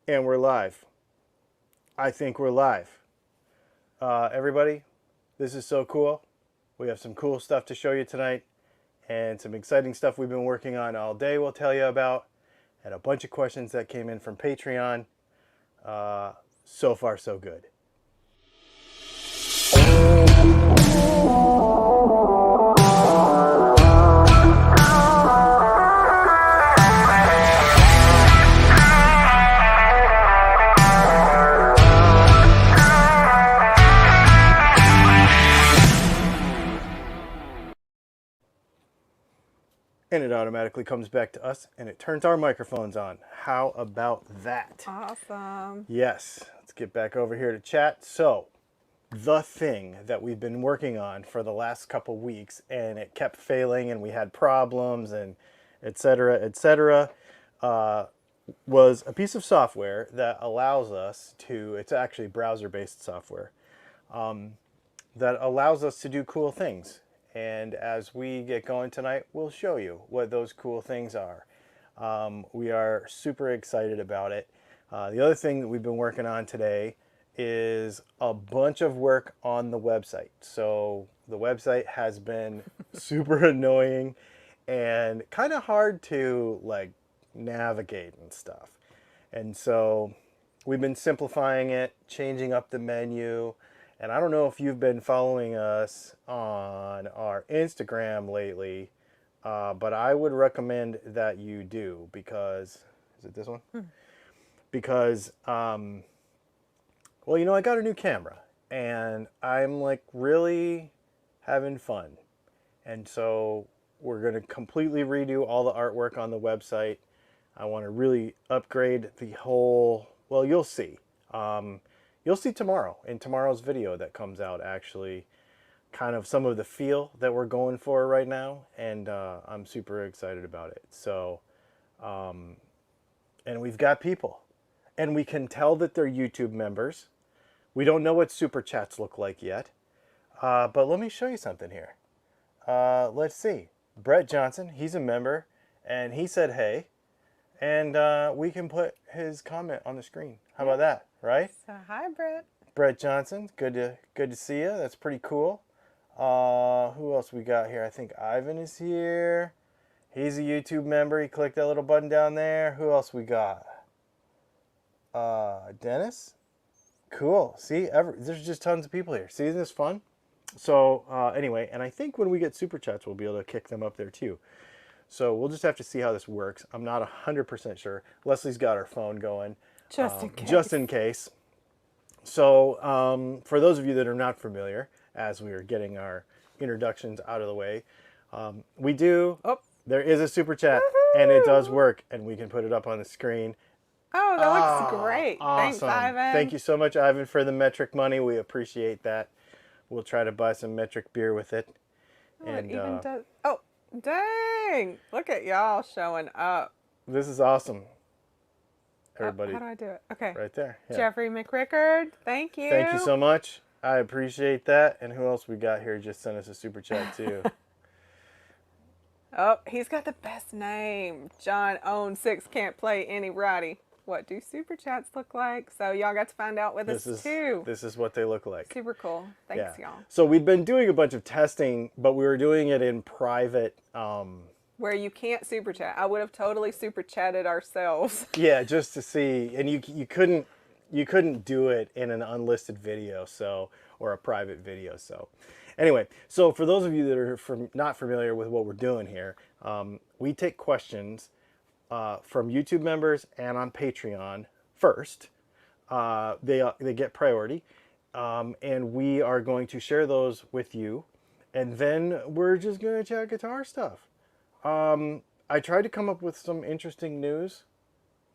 And we're live. I think we're live. Everybody, this is so cool. We have some cool stuff to show you tonight and some exciting stuff we've been working on all day we'll tell you about, and a bunch of questions that came in from Patreon. So far, so good. And it automatically comes back to us and it turns our microphones on. How about that? Awesome. Yes. Let's get back over here to chat. So, the thing that we've been working on for the last couple weeks, and it kept failing and we had problems and etc., was a piece of software that allows us to, it's actually browser-based software, that allows us to do cool things. And as we get going tonight, we'll show you what those cool things are. We are super excited about it. The other thing that we've been working on today is a bunch of work on the website. So the website has been super annoying and kind of hard to like navigate and stuff. And so we've been simplifying it, changing up the menu. And I don't know if you've been following us on our Instagram lately, but I would recommend that you do because, is it this one? Because, well, you know, I got a new camera and I'm like really having fun. And so we're going to completely redo all the artwork on the website. I want to really upgrade the whole, well, you'll see. You'll see tomorrow in tomorrow's video that comes out, actually, kind of some of the feel that we're going for right now, and I'm super excited about it. So, and we've got people, and we can tell that they're YouTube members. We don't know what super chats look like yet, but let me show you something here. Let's see. Brett Johnson, he's a member, and he said hey, and we can put his comment on the screen. How about that? Right? So hi, Brett. Brett Johnson, good to see you. That's pretty cool. Who else we got here? I think Ivan is here. He's a YouTube member. He clicked that little button down there. Who else we got? Dennis. Cool. See, there's just tons of people here. See, isn't this fun? So anyway, and I think when we get super chats, we'll be able to kick them up there too. So we'll just have to see how this works. I'm not 100% sure. Leslie's got her phone going. Just in case. Just in case. So for those of you that are not familiar, as we are getting our introductions out of the way, there is a super chat. Woohoo! And it does work, and we can put it up on the screen. Oh, that looks great. Awesome. Thanks, Ivan. Thank you so much, Ivan, for the metric money. We appreciate that. We'll try to buy some metric beer with it. Oh, and it even does. Oh, dang. Look at y'all showing up. This is awesome. Everybody. How do I do it? Okay. Right there. Yeah. Jeffrey McRickard, thank you. Thank you so much. I appreciate that. And who else we got here just sent us a super chat too? Oh, he's got the best name. John Own 6 can't play any righty. What do super chats look like? So y'all got to find out with us too. This is what they look like. Super cool. Thanks, y'all. So we'd been doing a bunch of testing, but we were doing it in private. Where you can't super chat. I would have totally super chatted ourselves. Yeah, just to see, and you couldn't do it in an unlisted video, or a private video. So anyway, so for those of you that are not familiar with what we're doing here, we take questions from YouTube members and on Patreon first. They get priority, and we are going to share those with you, and then we're just going to chat guitar stuff. I tried to come up with some interesting news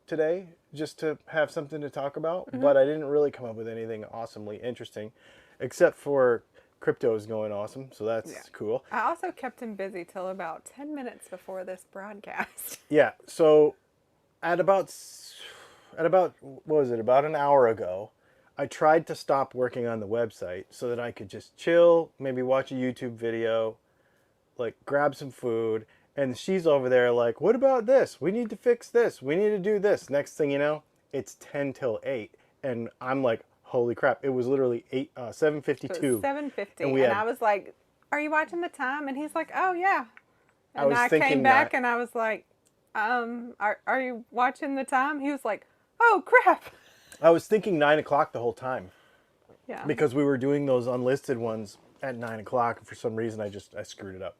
today just to have something to talk about, but I didn't really come up with anything awesomely interesting, except for crypto is going awesome, so that's cool. I also kept him busy till about 10 minutes before this broadcast. Yeah, so at about what was it, about an hour ago, I tried to stop working on the website so that I could just chill, maybe watch a YouTube video, like grab some food, and she's over there like, what about this? We need to fix this. We need to do this. Next thing you know, it's 10 till 8. And I'm like, holy crap. It was literally 7:52. 7:50, And and I was like, "Are you watching the time?" And he's like, "Oh yeah." I And was I came thinking back not, and I was like, are you watching the time?" He was like, "Oh crap." I was thinking 9 o'clock the whole time Yeah. because we were doing those unlisted ones at 9 o'clock. For some reason, I screwed it up.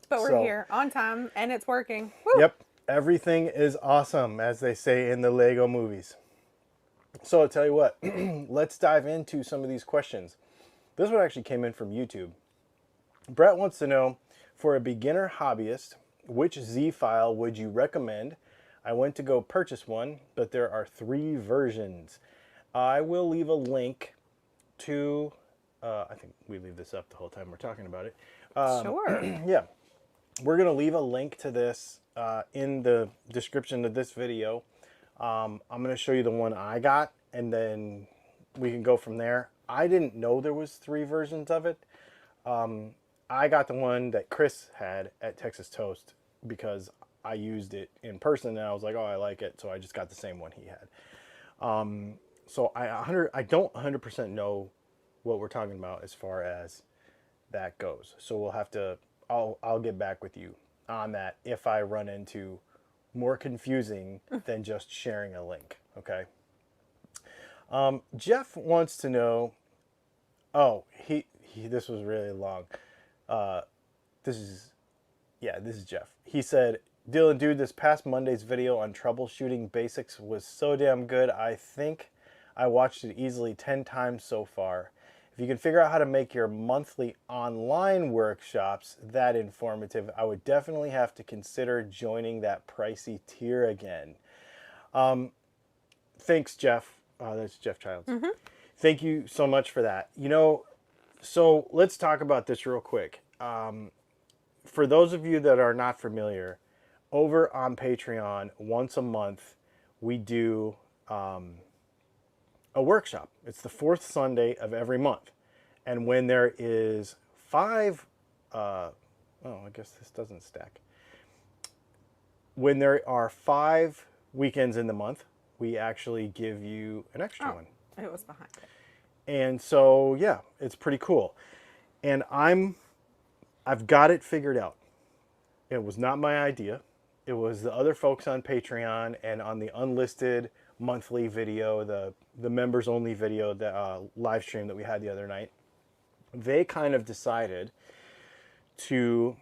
But we're So, here on time and it's working. Woo! yep, everything is awesome, as they say in the Lego movies. So I'll tell you what, let's dive into some of these questions. This one actually came in from YouTube. Brett wants to know, for a beginner hobbyist, which Z file would you recommend? I went to go purchase one, but there are 3 versions. I will leave a link to, I think we leave this up the whole time we're talking about it. Sure. Yeah, we're going to leave a link to this in the description of this video. I'm going to show you the one I got, and then we can go from there. I didn't know there was 3 versions of it. I got the one that Chris had at Texas Toast because I used it in person, and I was like, oh, I like it, so I just got the same one he had. So I don't 100% know what we're talking about as far as that goes. So we'll have to, I'll get back with you on that if I run into more confusing than just sharing a link. Okay. Jeff wants to know. Oh, he this was really long. This is Jeff. He said, Dylan, dude, this past Monday's video on troubleshooting basics was so damn good. I think I watched it easily 10 times so far. If you can figure out how to make your monthly online workshops that informative, I would definitely have to consider joining that pricey tier again. Thanks, Jeff. That's Jeff Childs. Thank you so much for that. You know, so let's talk about this real quick. For those of you that are not familiar, over on Patreon, once a month, we do a workshop. It's the 4th Sunday of every month. And when there is 5, I guess this doesn't stack. When there are 5 weekends in the month, we actually give you an extra one. It was behind it. And so, yeah, it's pretty cool. And I've got it figured out. It was not my idea. It was the other folks on Patreon and on the unlisted monthly video, the members only video, the live stream that we had the other night. They kind of decided to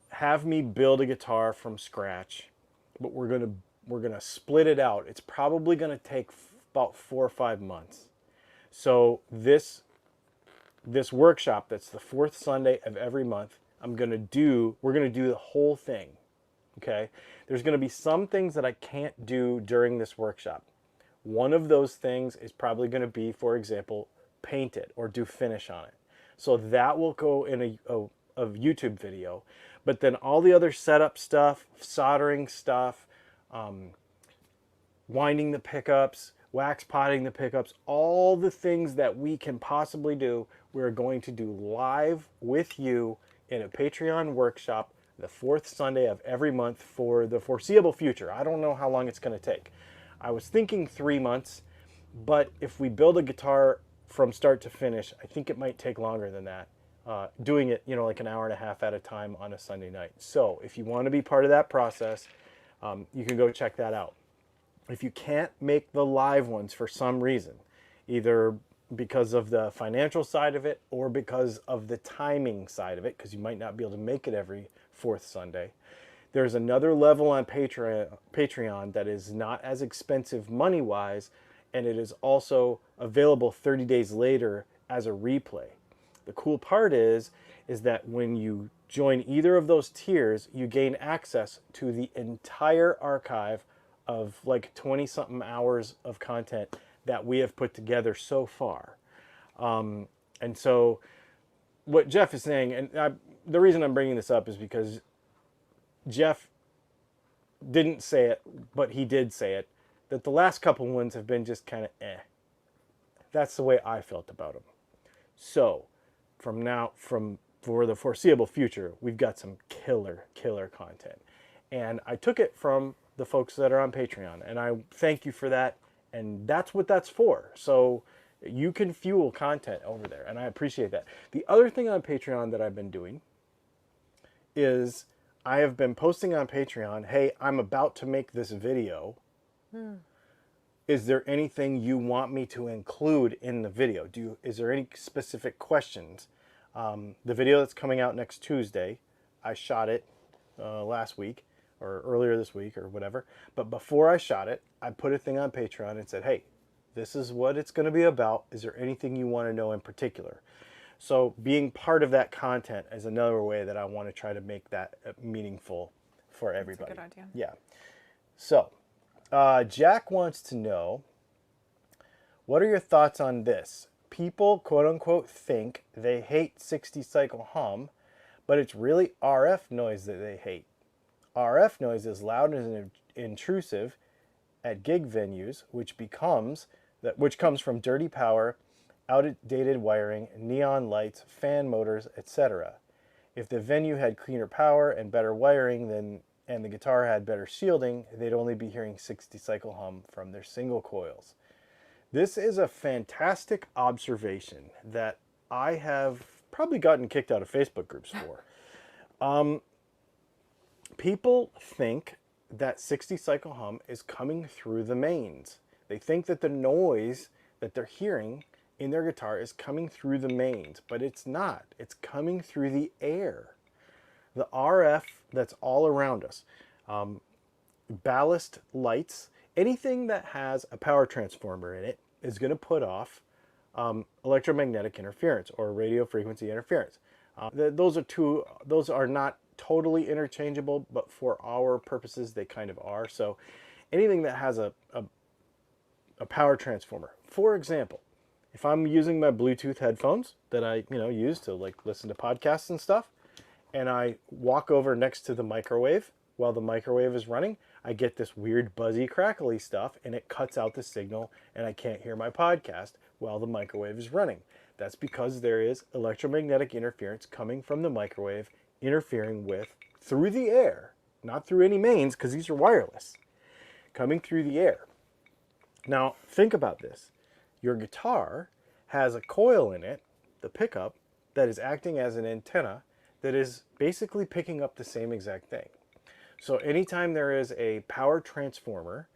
have me build a guitar from scratch, but we're gonna split it out. It's probably gonna take about 4 or 5 months. So this workshop, that's the 4th Sunday of every month, we're gonna do the whole thing. Okay? There's gonna be some things that I can't do during this workshop. One of those things is probably gonna be, for example, paint it or do finish on it. So that will go in a YouTube video. But then all the other setup stuff, soldering stuff, winding the pickups, wax potting the pickups, all the things that we can possibly do, we're going to do live with you in a Patreon workshop the 4th Sunday of every month for the foreseeable future. I don't know how long it's going to take. I was thinking 3 months, but if we build a guitar from start to finish, I think it might take longer than that. Doing it, like an hour and a half at a time on a Sunday night. So if you want to be part of that process, you can go check that out. If you can't make the live ones for some reason, either because of the financial side of it or because of the timing side of it, because you might not be able to make it every 4th Sunday, there's another level on Patreon that is not as expensive money-wise, and it is also available 30 days later as a replay. The cool part is that when you join either of those tiers, you gain access to the entire archive of like 20-something hours of content that we have put together so far. And so what Jeff is saying, and the reason I'm bringing this up is because Jeff didn't say it, but he did say it, that the last couple ones have been just kind of eh. That's the way I felt about them. So for the foreseeable future, we've got some killer content. And I took it from the folks that are on Patreon, and I thank you for that. And that's what that's for. So you can fuel content over there, and I appreciate that. The other thing on Patreon that I've been doing is I have been posting on Patreon, hey, I'm about to make this video. Is there anything you want me to include in the video? Is there any specific questions? The video that's coming out next Tuesday, I shot it last week or earlier this week or whatever. But before I shot it, I put a thing on Patreon and said, hey, this is what it's going to be about. Is there anything you want to know in particular? So being part of that content is another way that I want to try to make that meaningful for everybody. That's a good idea. Yeah. So Jack wants to know, what are your thoughts on this? People, quote unquote, think they hate 60 cycle hum, but it's really RF noise that they hate. RF noise is loud and intrusive at gig venues, which comes from dirty power, outdated wiring, neon lights, fan motors, etc. If the venue had cleaner power and better wiring and the guitar had better shielding, they'd only be hearing 60 cycle hum from their single coils. This is a fantastic observation that I have probably gotten kicked out of Facebook groups for. People think that 60 cycle hum is coming through the mains. They think that the noise that they're hearing in their guitar is coming through the mains, but it's not. It's coming through the air. The RF that's all around us, ballast lights, anything that has a power transformer in it is going to put off electromagnetic interference or radio frequency interference. Those are not totally interchangeable, but for our purposes, they kind of are. So anything that has a power transformer, for example, if I'm using my Bluetooth headphones that I use to like listen to podcasts and stuff, and I walk over next to the microwave while the microwave is running, I get this weird buzzy crackly stuff and it cuts out the signal and I can't hear my podcast while the microwave is running. That's because there is electromagnetic interference coming from the microwave interfering with, through the air, not through any mains because these are wireless, coming through the air. Now think about this. Your guitar has a coil in it, the pickup, that is acting as an antenna that is basically picking up the same exact thing. So anytime there is a power transformer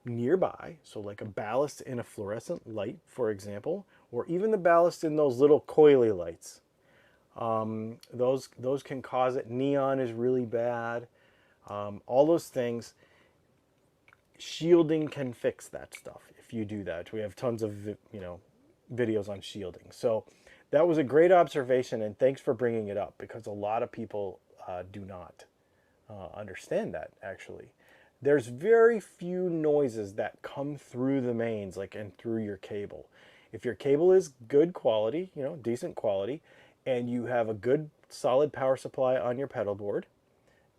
nearby, so like a ballast in a fluorescent light, for example, or even the ballast in those little coily lights, those can cause it. Neon is really bad. All those things. Shielding can fix that stuff if you do that. We have tons of videos on shielding. So that was a great observation, and thanks for bringing it up because a lot of people do not understand that. Actually, there's very few noises that come through the mains, and through your cable. If your cable is good quality, decent quality, and you have a good solid power supply on your pedal board,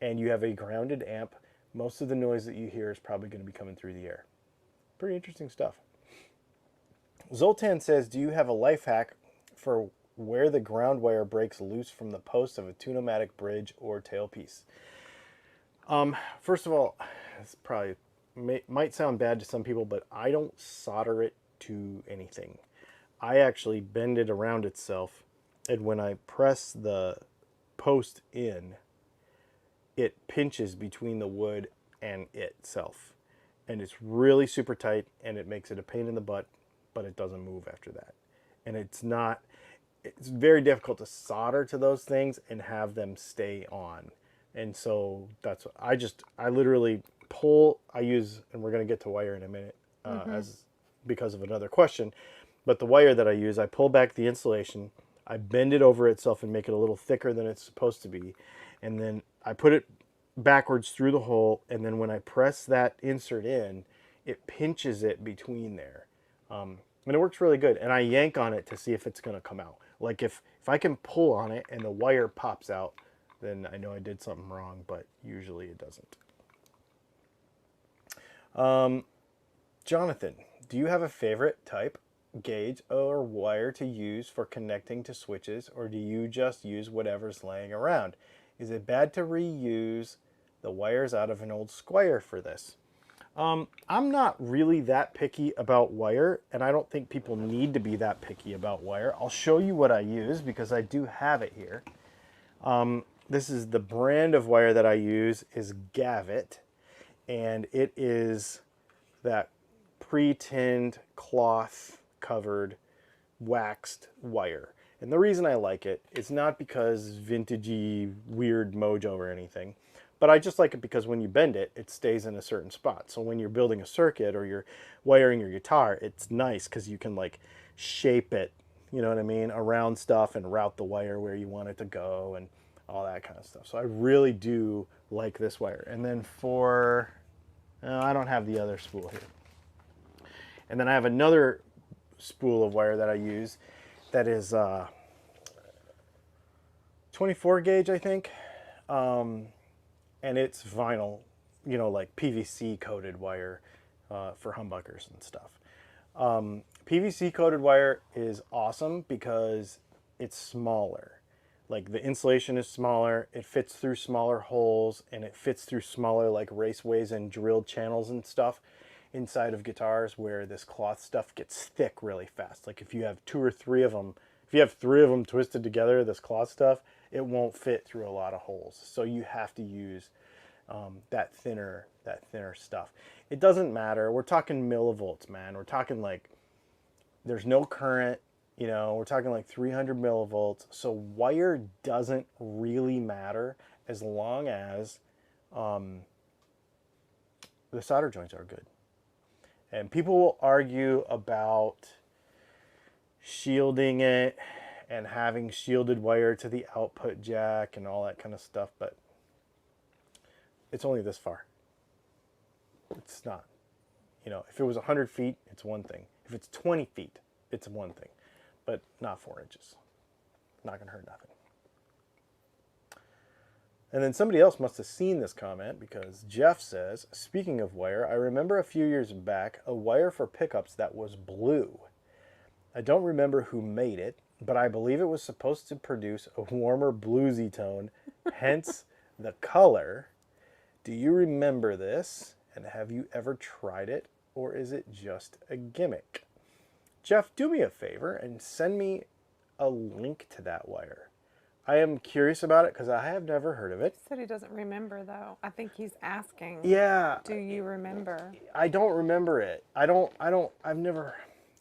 and you have a grounded amp, most of the noise that you hear is probably going to be coming through the air. Pretty interesting stuff. Zoltan says, do you have a life hack for where the ground wire breaks loose from the post of a Tune-O-Matic bridge or tailpiece? First of all, this probably might sound bad to some people, but I don't solder it to anything. I actually bend it around itself, and when I press the post in, it pinches between the wood and itself. And it's really super tight, and it makes it a pain in the butt, but it doesn't move after that. And it's very difficult to solder to those things and have them stay on. And so that's what I literally pull, and we're going to get to wire in a minute because of another question. But the wire that I use, I pull back the insulation, I bend it over itself and make it a little thicker than it's supposed to be. And then I put it backwards through the hole, and then when I press that insert in, it pinches it between there. And it works really good. And I yank on it to see if it's going to come out. Like if I can pull on it and the wire pops out, then I know I did something wrong, but usually it doesn't. Jonathan, do you have a favorite type, gauge, or wire to use for connecting to switches, or do you just use whatever's laying around? Is it bad to reuse the wires out of an old Squire for this. I'm not really that picky about wire, and I don't think people need to be that picky about wire. I'll show you what I use because I do have it here. This is the brand of wire that I use is Gavit, and it is that pre-tinned cloth covered waxed wire. And the reason I like it is not because vintagey weird mojo or anything, but I just like it because when you bend it, it stays in a certain spot. So when you're building a circuit or you're wiring your guitar, it's nice because you can like shape it, you know what I mean, around stuff and route the wire where you want it to go and all that kind of stuff. So I really do like this wire. And then for, I don't have the other spool here. And then I have another spool of wire that I use that is 24 gauge, I think. And it's vinyl, you know, like PVC coated wire for humbuckers and stuff. PVC coated wire is awesome because it's smaller. Like the insulation is smaller, it fits through smaller holes, and it fits through smaller like raceways and drilled channels and stuff inside of guitars, where this cloth stuff gets thick really fast. Like if you have 2 or 3 of them, if you have 3 of them twisted together, this cloth stuff, it won't fit through a lot of holes. So you have to use that thinner stuff. It doesn't matter. We're talking millivolts, man. We're talking like there's no current, you know, we're talking like 300 millivolts. So wire doesn't really matter as long as the solder joints are good. And people will argue about shielding it and having shielded wire to the output jack and all that kind of stuff, but it's only this far. It's not. You know, if it was 100 feet, it's one thing. If it's 20 feet, it's one thing, but not 4 inches. Not going to hurt nothing. And then somebody else must have seen this comment because Jeff says, speaking of wire, I remember a few years back a wire for pickups that was blue. I don't remember who made it, but I believe it was supposed to produce a warmer bluesy tone, hence the color. Do you remember this? And have you ever tried it? Or is it just a gimmick? Jeff, do me a favor and send me a link to that wire. I am curious about it because I have never heard of it. He said he doesn't remember though. I think he's asking. Yeah. Do you remember? I don't remember it. I've never,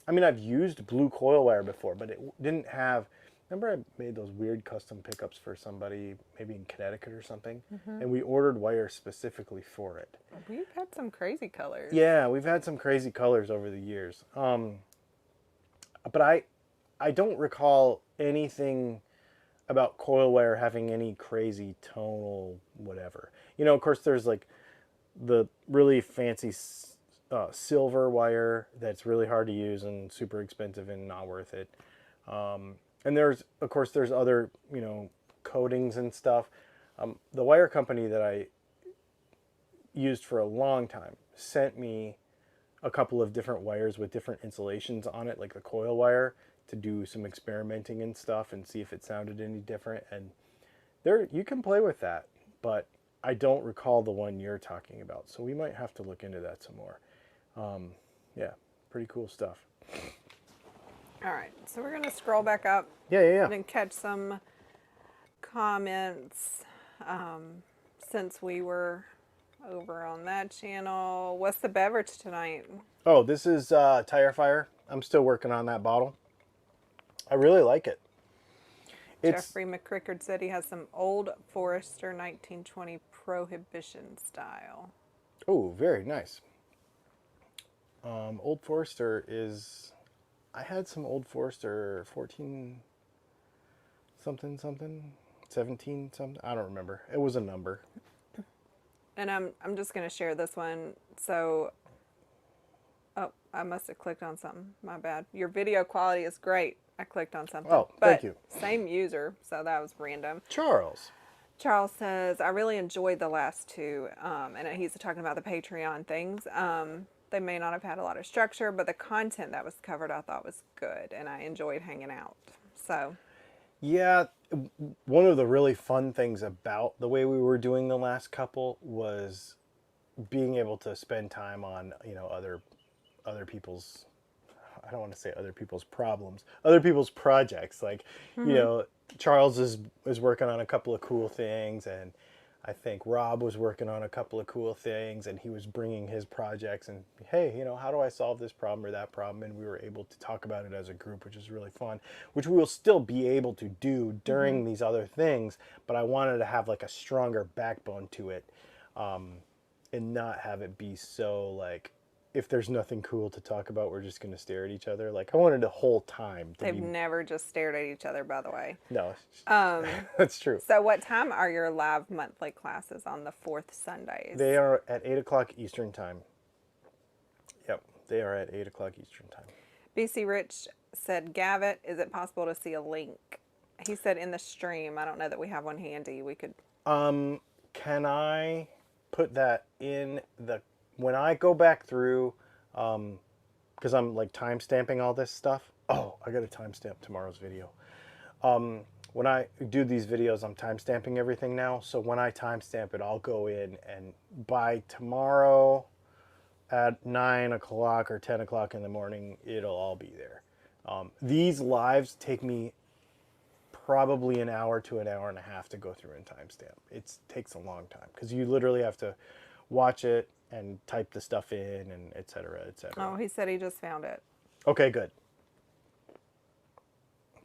I mean, I've used blue coil wire before, but it didn't have, remember I made those weird custom pickups for somebody, maybe in Connecticut or something, and we ordered wire specifically for it. We've had some crazy colors. Yeah, we've had some crazy colors over the years. But I don't recall anything about coil wire having any crazy tonal whatever. You know, of course, there's like the really fancy silver wire that's really hard to use and super expensive and not worth it. And there's, of course, there's other, you know, coatings and stuff. The wire company that I used for a long time sent me a couple of different wires with different insulations on it, like the coil wire, to do some experimenting and stuff and see if it sounded any different. And there, you can play with that, but I don't recall the one you're talking about. So we might have to look into that some more. Yeah, pretty cool stuff. All right, so we're gonna scroll back up. Yeah. And catch some comments since we were over on that channel. What's the beverage tonight? Oh, this is Tire Fire. I'm still working on that bottle. I really like it. Jeffrey McCrickard said he has some Old Forester 1920 Prohibition style. Oh, very nice. Old Forester is, I had some Old Forester 14 something, 17 something. I don't remember. It was a number. And I'm just going to share this one. So, oh, I must have clicked on something. My bad. Your video quality is great. I clicked on something. Oh, but thank you. Same user, so that was random. Charles says, I really enjoyed the last two. And he's talking about the Patreon things. They may not have had a lot of structure, but the content that was covered I thought was good, and I enjoyed hanging out. So, yeah, one of the really fun things about the way we were doing the last couple was being able to spend time on, you know, other people's, I don't want to say other people's problems, other people's projects. Like, you know, Charles is working on a couple of cool things, and I think Rob was working on a couple of cool things, and he was bringing his projects and, hey, you know, how do I solve this problem or that problem? And we were able to talk about it as a group, which is really fun, which we will still be able to do during these other things. But I wanted to have like a stronger backbone to it, and not have it be so like, if there's nothing cool to talk about, we're just going to stare at each other. Like, I wanted the whole time to They've be. never just stared at each other, by the way. No, that's true. So what time are your live monthly classes on the fourth Sundays? They are at 8 o'clock Eastern time. Yep, they are at 8 o'clock Eastern time. BC Rich said, Gavit, is it possible to see a link? He said in the stream. I don't know that we have one handy. We could. Can I put that in the, when I go back through, because I'm like time stamping all this stuff. Oh, I got to timestamp tomorrow's video. When I do these videos, I'm time stamping everything now. So when I timestamp it, I'll go in, and by tomorrow at 9 o'clock or 10 o'clock in the morning, it'll all be there. These lives take me probably an hour to an hour and a half to go through and timestamp. It takes a long time because you literally have to watch it and type the stuff in and et cetera, et cetera. Oh, he said he just found it. Okay, good.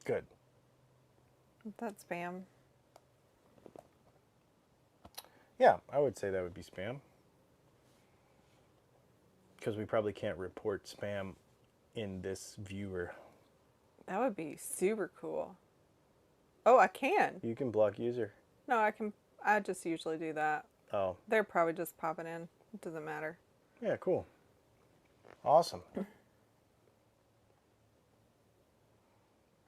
Good. That's spam. Yeah, I would say that would be spam. Because we probably can't report spam in this viewer. That would be super cool. Oh, I can. You can block user. No, I can. I just usually do that. Oh. They're probably just popping in. It doesn't matter. Yeah, cool. Awesome.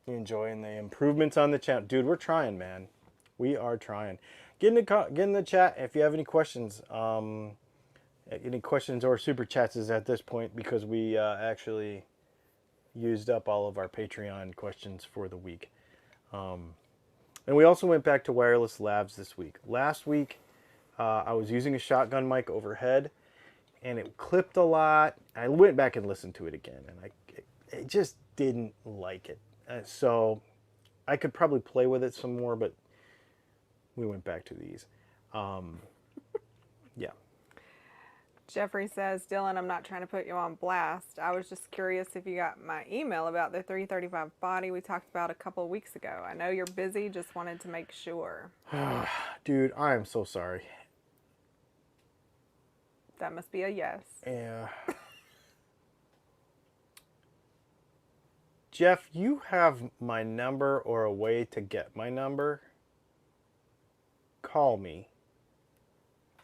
You enjoying the improvements on the channel? Dude, we're trying, man. We are trying. Get in the chat if you have any questions. Any questions or super chats is at this point, because we actually used up all of our Patreon questions for the week. And we also went back to wireless labs this week. Last week, I was using a shotgun mic overhead, and it clipped a lot. I went back and listened to it again, and I just didn't like it. So I could probably play with it some more, but we went back to these. Yeah. Jeffrey says, Dylan, I'm not trying to put you on blast. I was just curious if you got my email about the 335 body we talked about a couple of weeks ago. I know you're busy, just wanted to make sure. Dude, I am so sorry. That must be a yes. Yeah. Jeff, you have my number or a way to get my number? Call me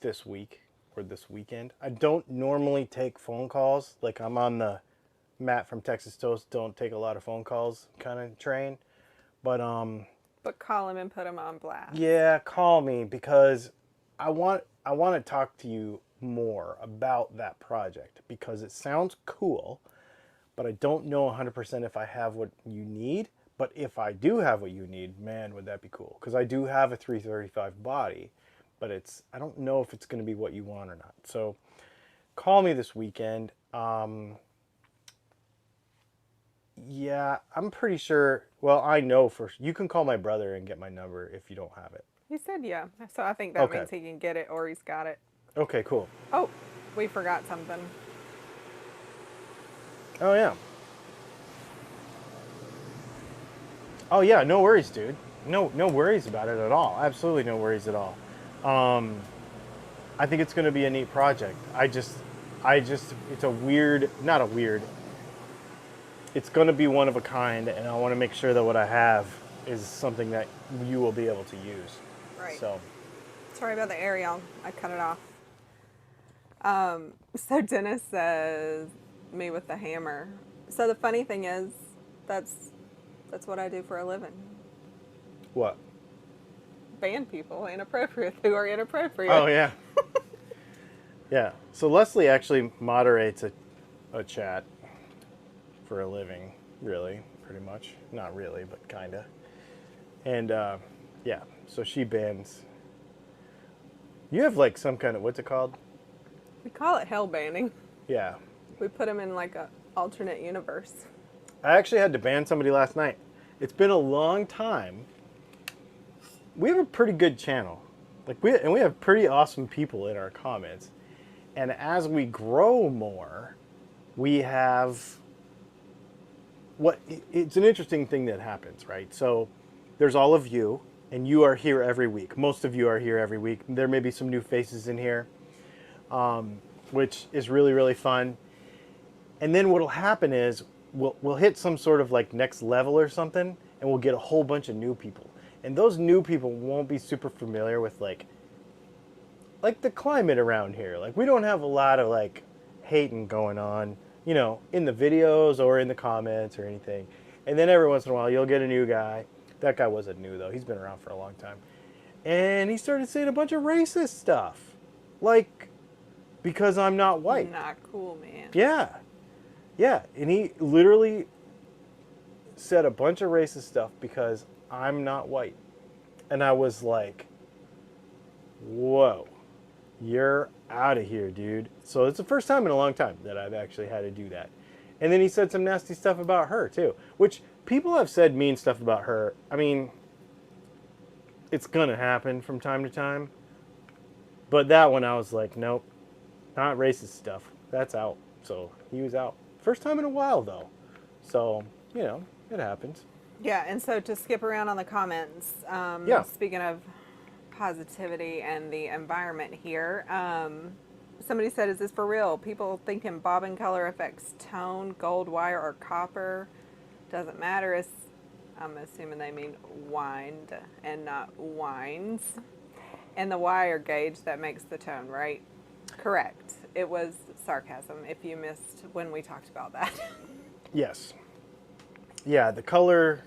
this week or this weekend. I don't normally take phone calls. Like, I'm on the Matt from Texas Toast, don't take a lot of phone calls kind of train. But call him and put him on blast. yeah, call me, because I want to talk to you more about that project, because it sounds cool, but I don't know 100% if I have what you need. But if I do have what you need, man, would that be cool? Because I do have a 335 body, but I don't know if it's going to be what you want or not. So call me this weekend. Yeah, I'm pretty sure. Well, I know you can call my brother and get my number if you don't have it. He said yeah. So I think that means he can get it or he's got it. Okay, cool. Oh, we forgot something. Oh, yeah. Oh, yeah, no worries, dude. No worries about it at all. Absolutely no worries at all. I think it's going to be a neat project. It's it's going to be one of a kind, and I want to make sure that what I have is something that you will be able to use. Right. So, sorry about the aerial. I cut it off. So Dennis says, me with the hammer. So the funny thing is, that's what I do for a living. what? Ban people inappropriate who are inappropriate. Oh, yeah. Yeah. So Leslie actually moderates a chat for a living, really, pretty much. Not really, but kind of. And yeah, so she bands. You have like some kind of, what's it called? We call it hell banding. Yeah. We put them in like a alternate universe. I actually had to ban somebody last night. It's been a long time. We have a pretty good channel. We have pretty awesome people in our comments. And as we grow more, we have it's an interesting thing that happens, right? So there's all of you, and you are here every week. Most of you are here every week. There may be some new faces in here, which is really, really fun. And then what'll happen is we'll hit some sort of like next level or something, and we'll get a whole bunch of new people. And those new people won't be super familiar with like the climate around here. Like we don't have a lot of like hating going on, you know, in the videos or in the comments or anything. And then every once in a while you'll get a new guy. That guy wasn't new though. He's been around for a long time. And he started saying a bunch of racist stuff. Like, because I'm not white. Not cool, man. Yeah. Yeah. And he literally said a bunch of racist stuff because I'm not white. And I was like, whoa, you're out of here, dude. So it's the first time in a long time that I've actually had to do that. And then he said some nasty stuff about her too, which people have said mean stuff about her. I mean, it's going to happen from time to time. But that one I was like, nope, not racist stuff. That's out. So he was out. First time in a while though. So, you know, it happens. Yeah, and so to skip around on the comments, Yeah. speaking of positivity and the environment here, somebody said, is this for real? People thinking bobbin color affects tone, gold wire, or copper. Doesn't matter. I'm assuming they mean wind and not winds. And the wire gauge that makes the tone, right? Correct. It was sarcasm if you missed when we talked about that. Yes. Yeah, the color,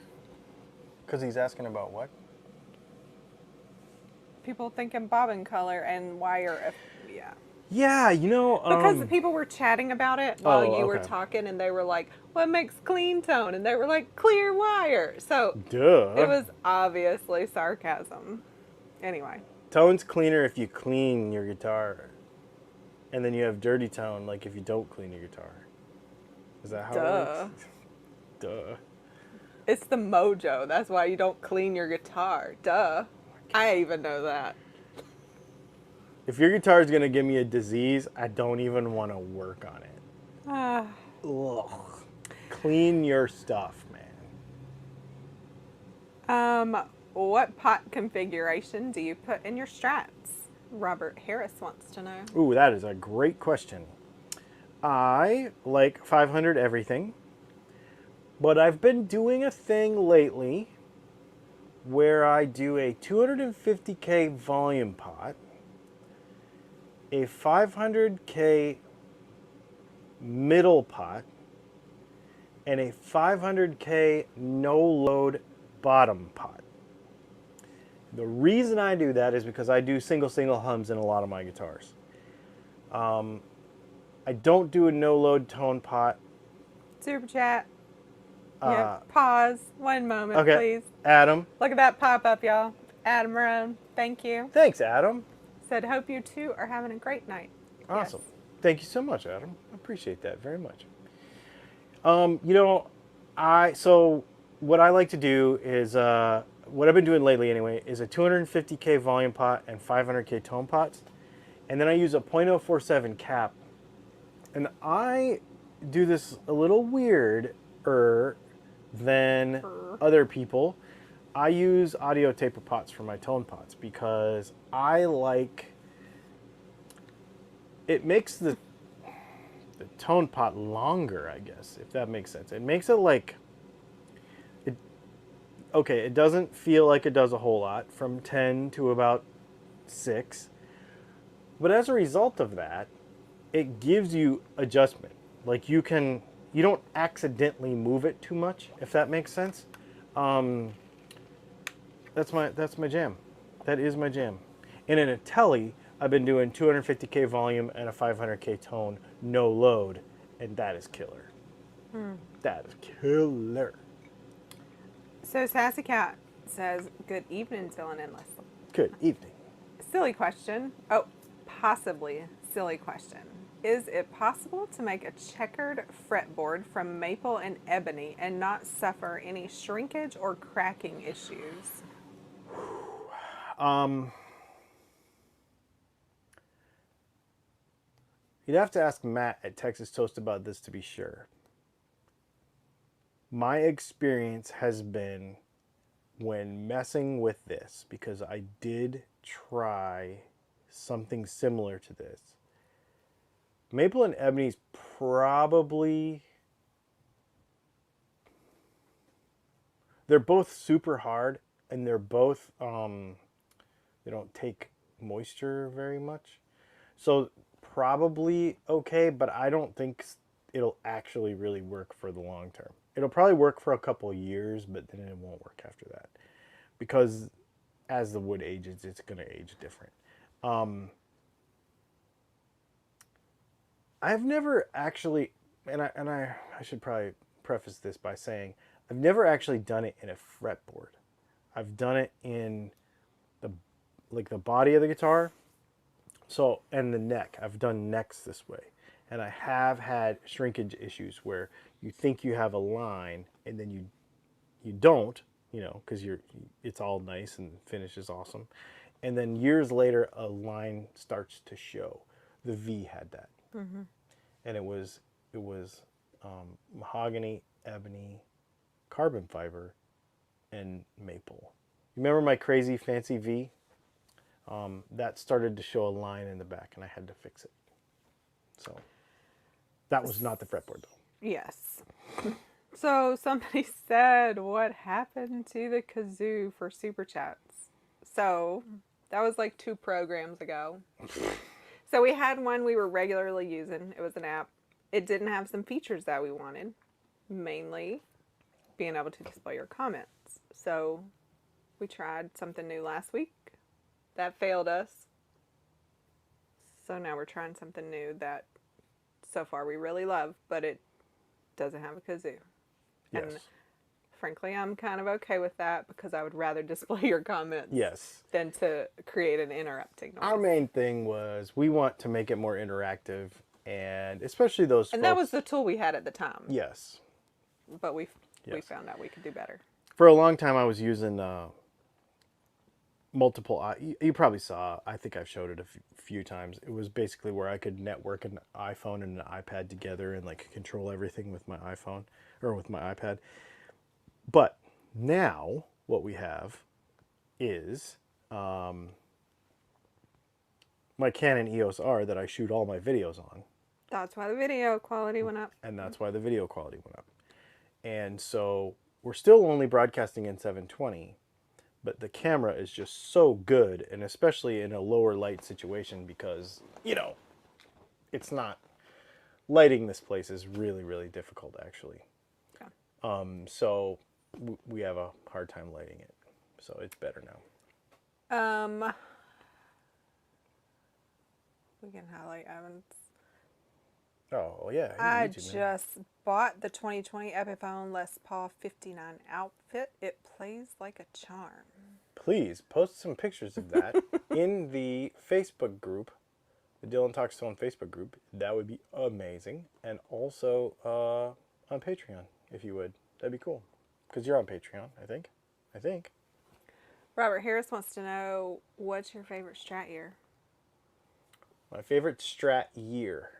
because he's asking about what? People thinking bobbin color and wire, yeah. Yeah, you know. Because people were chatting about it while you were okay. talking, and they were like, what makes clean tone? And they were like, clear wire. So Duh. it was obviously sarcasm. Anyway. Tone's cleaner if you clean your guitar. And then you have dirty tone, like if you don't clean your guitar. Is that how it works? Duh. It's the mojo. That's why you don't clean your guitar. Duh. I even know that. If your guitar is going to give me a disease, I don't even want to work on it. Ugh. Clean your stuff, man. What pot configuration do you put in your Strats? Robert Harris wants to know. Ooh, that is a great question. I like 500 everything, but I've been doing a thing lately where I do a 250K volume pot, a 500K middle pot, and a 500K no load bottom pot. The reason I do that is because I do single hums in a lot of my guitars. I don't do a no load tone pot. Super chat. Yeah, pause. One moment, Okay, please. Adam. Look at that pop up, y'all. Adam Roan, thank you. Thanks, Adam. Said, hope you two are having a great night. Awesome. Yes. Thank you so much, Adam. I appreciate that very much. You know, so what I like to do is, what I've been doing lately anyway, is a 250K volume pot and 500K tone pots. And then I use a .047 cap. And I do this a little weirder than other people. I use audio taper pots for my tone pots because I like, it makes the tone pot longer, I guess, if that makes sense. It makes it like, it doesn't feel like it does a whole lot, from 10 to about 6. But as a result of that, it gives you adjustment. Like you don't accidentally move it too much, if that makes sense. That's my jam. That is my jam. And in a telly, I've been doing 250K volume and a 500K tone, no load, and that is killer. That is killer. So Sassy Cat says, good evening, Dylan and Leslie. Good evening. Silly question. Oh, possibly silly question. Is it possible to make a checkered fretboard from maple and ebony and not suffer any shrinkage or cracking issues? You'd have to ask Matt at Texas Toast about this to be sure. My experience has been when messing with this, because I did try something similar to this. Maple and ebony's probably, they're both super hard, and they're both they don't take moisture very much, so probably okay, but I don't think it'll actually really work for the long term. It'll probably work for a couple of years, but then it won't work after that, because as the wood ages, it's going to age different. I've never actually, and I should probably preface this by saying I've never actually done it in a fretboard. I've done it in the body of the guitar, so, and the neck. I've done necks this way, and I have had shrinkage issues where you think you have a line and then you don't, because it's all nice and finish is awesome, and then years later a line starts to show. The V had that. Mm-hmm. And it was mahogany, ebony, carbon fiber, and maple. You remember my crazy fancy V? That started to show a line in the back, and I had to fix it. So that was not the fretboard, though. Yes. So somebody said, what happened to the kazoo for Super Chats? So that was like 2 programs ago. So we had one we were regularly using. It was an app. It didn't have some features that we wanted, mainly being able to display your comments. So we tried something new last week. That failed us. So now we're trying something new that so far we really love, but it doesn't have a kazoo. Yes. And frankly, I'm kind of okay with that because I would rather display your comments than to create an interrupting noise. Our main thing was we want to make it more interactive, and especially those And folks, that was the tool we had at the time. Yes. But we found out we could do better. For a long time I was using multiple, you probably saw, I think I've showed it a few times. It was basically where I could network an iPhone and an iPad together and control everything with my iPhone or with my iPad. But now what we have is my Canon EOS R that I shoot all my videos on. That's why the video quality went up. And that's why the video quality went up. And so we're still only broadcasting in 720, but the camera is just so good, and especially in a lower light situation, because, it's not, lighting this place is really, really difficult, actually. Yeah. So we have a hard time lighting it. So it's better now. We can highlight Evan's. Oh, yeah. I just bought the 2020 Epiphone Les Paul 59 outfit. It plays like a charm. Please post some pictures of that in the Facebook group, the Dylan Talks Tone Facebook group. That would be amazing. And also on Patreon, if you would. That'd be cool. Because you're on Patreon, I think. Robert Harris wants to know, what's your favorite Strat year? My favorite Strat year.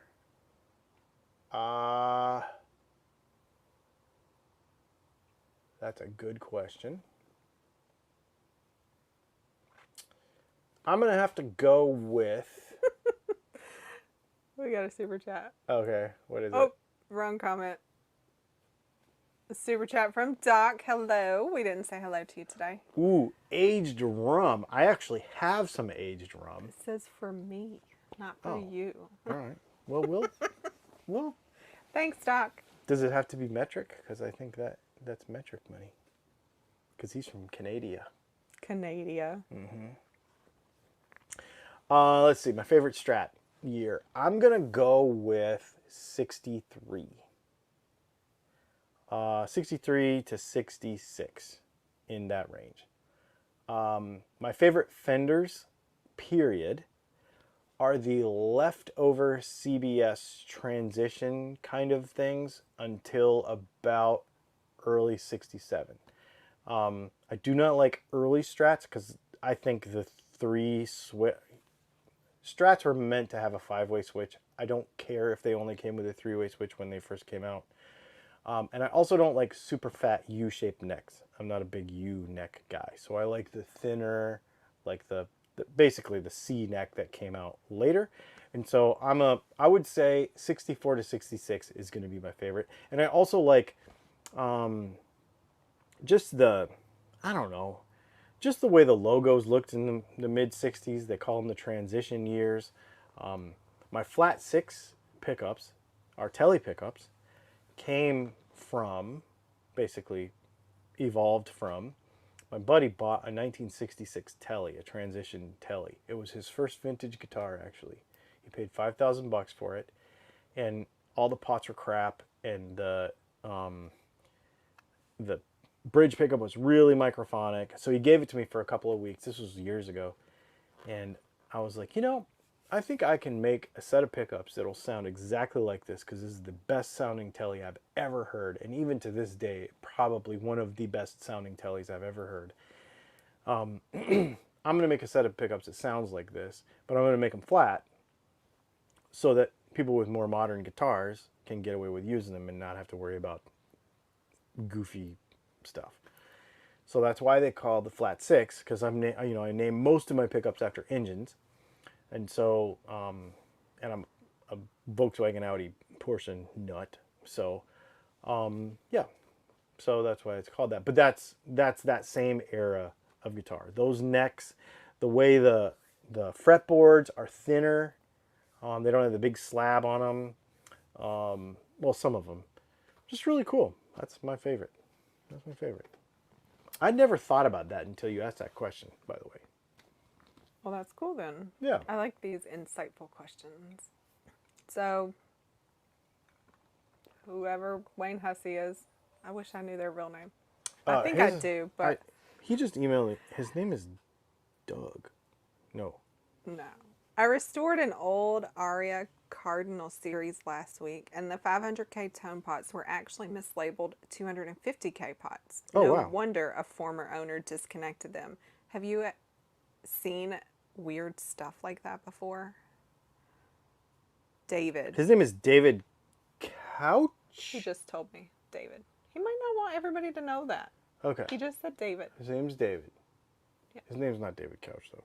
That's a good question. I'm going to have to go with... We got a super chat. Okay, what is it? Oh, wrong comment. A super chat from Doc. Hello. We didn't say hello to you today. Ooh, aged rum. I actually have some aged rum. It says for me, not for you. All right. Well, well. Thanks, Doc. Does it have to be metric? Because I think that's metric money. Because he's from Canada. Canada. Mm-hmm. Let's see. My favorite Strat year. I'm going to go with 63. 63 to 66, in that range. My favorite Fenders, period, are the leftover CBS transition kind of things until about early 67. I do not like early Strats because I think the three switch Strats were meant to have a 5-way switch. I don't care if they only came with a 3-way switch when they first came out. And I also don't like super fat U-shaped necks. I'm not a big U neck guy. So I like the thinner, like basically the C neck that came out later. And so I would say 64 to 66 is going to be my favorite. And I also like just I don't know, just the way the logos looked in the mid 60s. They call them the transition years. My flat 6 pickups, our Telly pickups, came from, basically evolved from, my buddy bought a 1966 Telly, a transition Telly. It was his first vintage guitar, actually. He paid $5,000 for it, and all the pots were crap, and the bridge pickup was really microphonic. So he gave it to me for a couple of weeks. This was years ago, and I was like, I think I can make a set of pickups that'll sound exactly like this, because this is the best sounding Telly I've ever heard, and even to this day, probably one of the best sounding Tellys I've ever heard. I'm going to make a set of pickups that sounds like this, but I'm going to make them flat so that people with more modern guitars can get away with using them and not have to worry about goofy stuff. So that's why they call the flat 6, because I name most of my pickups after engines. And so, and I'm a Volkswagen Audi Porsche nut. So, yeah. So that's why it's called that. But that's that same era of guitar. Those necks, the way the fretboards are thinner. They don't have the big slab on them. Well, some of them. Just really cool. That's my favorite. That's my favorite. I never thought about that until you asked that question, by the way. Well, that's cool then. Yeah. I like these insightful questions. So, whoever Wayne Hussey is, I wish I knew their real name. I think I do, but he just emailed me. His name is Doug. No. no. I restored an old Aria Cardinal series last week, and the 500K tone pots were actually mislabeled 250K pots. Oh, no wow. wonder a former owner disconnected them. Have you seen weird stuff like that before? David. His name is David Couch? He just told me, David. He might not want everybody to know that. Okay. He just said David. His name's David. Yeah. His name's not David Couch, though.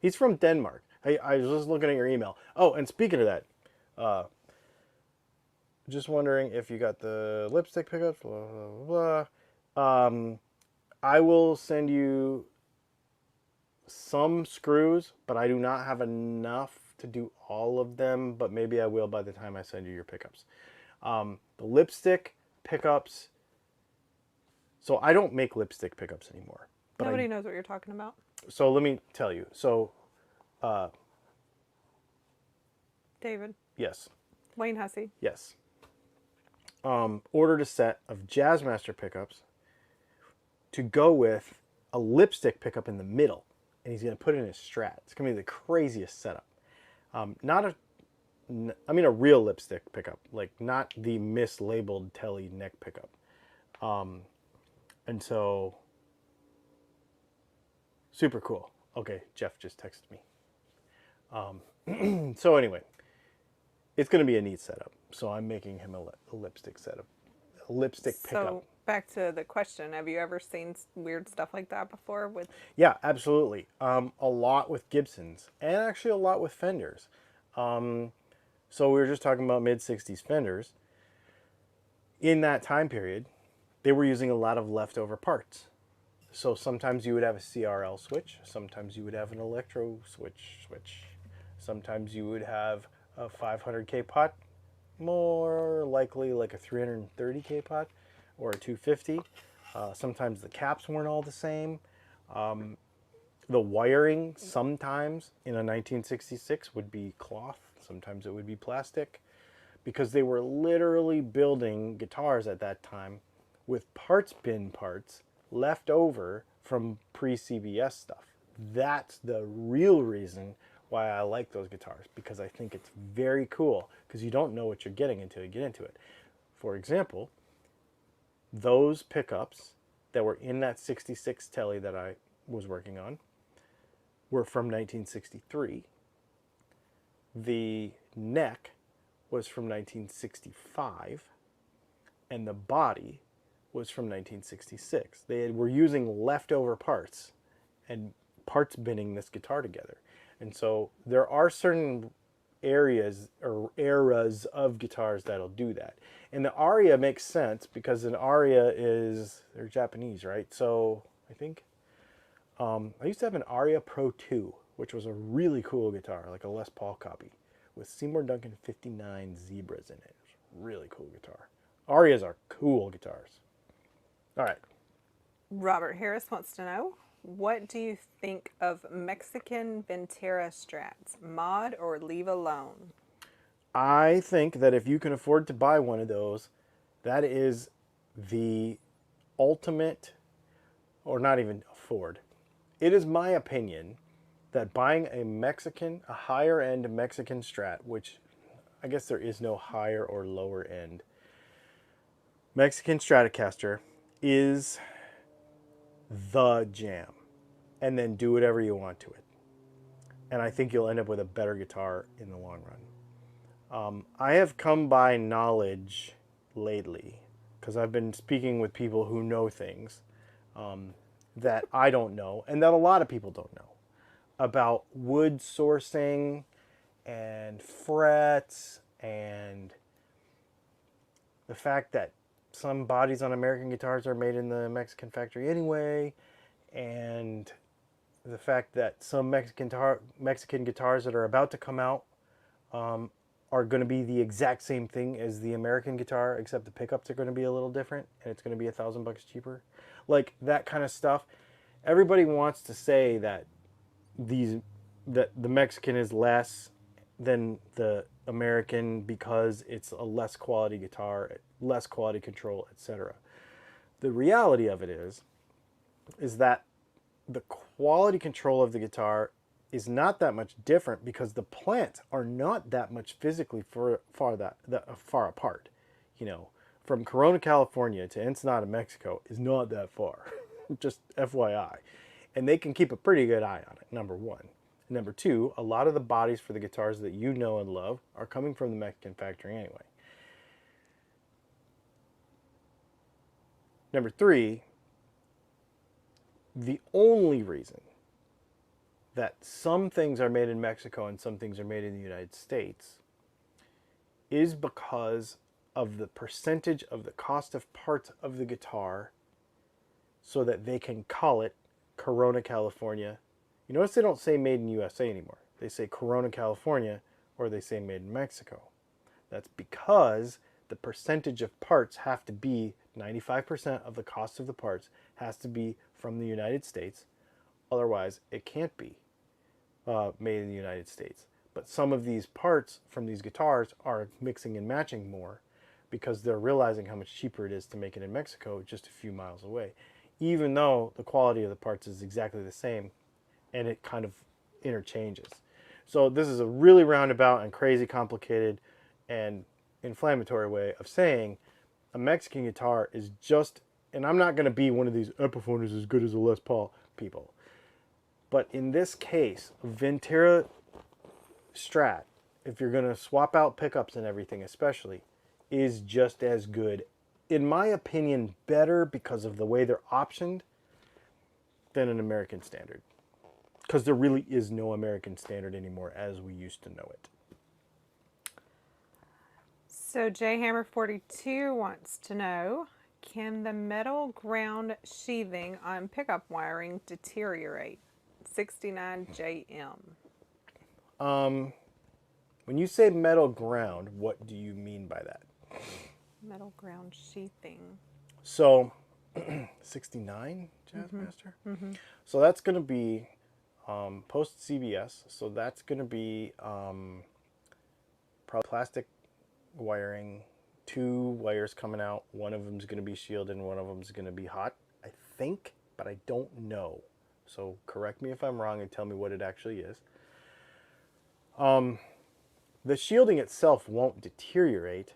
He's from Denmark. I was just looking at your email. Oh, and speaking of that, just wondering if you got the lipstick pickups, blah, blah, blah. I will send you some screws, but I do not have enough to do all of them, but maybe I will by the time I send you your pickups. The lipstick pickups, so I don't make lipstick pickups anymore. But Nobody knows what you're talking about. So let me tell you. So, David. yes. Wayne Hussey. Yes. Ordered a set of Jazzmaster pickups to go with a lipstick pickup in the middle, and he's going to put it in his Strat. It's going to be the craziest setup. A real lipstick pickup, like not the mislabeled Telly neck pickup. And so, super cool. Okay, Jeff just texted me. So anyway, it's going to be a neat setup. So I'm making him a lipstick setup, a lipstick pickup. So back to the question: have you ever seen weird stuff like that before? With Yeah, absolutely. A lot with Gibsons, and actually a lot with Fenders. So we were just talking about mid-60s Fenders. In that time period, they were using a lot of leftover parts. So sometimes you would have a CRL switch, sometimes you would have an electro switch. Sometimes you would have a 500K pot, more likely like a 330K pot or a 250. Sometimes the caps weren't all the same. The wiring sometimes in a 1966 would be cloth, sometimes it would be plastic, because they were literally building guitars at that time with parts bin parts left over from pre-CBS stuff. That's the real reason why I like those guitars, because I think it's very cool, because you don't know what you're getting until you get into it. For example, those pickups that were in that 66 Telly that I was working on were from 1963. The neck was from 1965, and the body was from 1966. They were using leftover parts and parts binning this guitar together. And so there are certain areas or eras of guitars that'll do that. And the Aria makes sense because an Aria is, they're Japanese, right? So I think I used to have an Aria Pro 2, which was a really cool guitar, like a Les Paul copy, with Seymour Duncan 59 zebras in it. It was a really cool guitar. Arias are cool guitars. All right. Robert Harris wants to know, what do you think of Mexican Ventera Strats? Mod or leave alone? I think that if you can afford to buy one of those, that is the ultimate, or not even afford. It is my opinion that buying a higher end Mexican Strat, which I guess there is no higher or lower end, Mexican Stratocaster is the jam. And then do whatever you want to it. And I think you'll end up with a better guitar in the long run. I have come by knowledge lately, because I've been speaking with people who know things that I don't know, and that a lot of people don't know, about wood sourcing and frets, and the fact that some bodies on American guitars are made in the Mexican factory anyway, and the fact that some Mexican guitars that are about to come out are going to be the exact same thing as the American guitar, except the pickups are going to be a little different, and it's going to be $1,000 cheaper. Like that kind of stuff. Everybody wants to say that that the Mexican is less than the American because it's a less quality guitar, less quality control, etc. The reality of it is that the quality control of the guitar is not that much different because the plants are not that much physically far apart. You know, from Corona, California to Ensenada, Mexico is not that far. Just FYI. And they can keep a pretty good eye on it, number one. Number two, a lot of the bodies for the guitars that you know and love are coming from the Mexican factory anyway. Number three, the only reason that some things are made in Mexico and some things are made in the United States is because of the percentage of the cost of parts of the guitar, so that they can call it Corona, California. You notice they don't say made in USA anymore. They say Corona, California, or they say made in Mexico. That's because the percentage of parts have to be 95% of the cost of the parts has to be from the United States. Otherwise, it can't be made in the United States. But some of these parts from these guitars are mixing and matching more because they're realizing how much cheaper it is to make it in Mexico just a few miles away, even though the quality of the parts is exactly the same and it kind of interchanges. So this is a really roundabout and crazy complicated and inflammatory way of saying a Mexican guitar is just, and I'm not going to be one of these Epiphone is as good as a Les Paul people, but in this case, Ventera Strat, if you're going to swap out pickups and everything especially, is just as good, in my opinion, better because of the way they're optioned than an American standard. Because there really is no American standard anymore as we used to know it. So JHammer42 wants to know, can the metal ground sheathing on pickup wiring deteriorate? 69JM. When you say metal ground, what do you mean by that? Metal ground sheathing. So, 69 Jazzmaster? Mm-hmm. So that's going to be post CBS. So that's going to be probably plastic wiring, 2 wires coming out. One of them is going to be shielded and one of them is going to be hot, I think, but I don't know. So correct me if I'm wrong and tell me what it actually is. The shielding itself won't deteriorate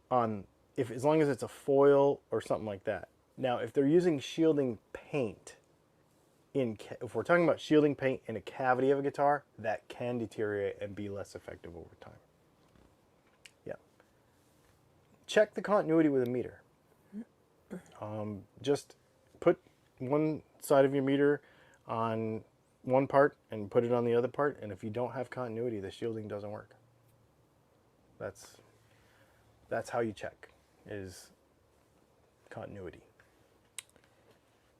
on as long as it's a foil or something like that. Now, if they're using shielding paint if we're talking about shielding paint in a cavity of a guitar, that can deteriorate and be less effective over time. Yeah. Check the continuity with a meter. Just put one side of your meter on one part and put it on the other part, and if you don't have continuity, the shielding doesn't work. That's how you check, is continuity.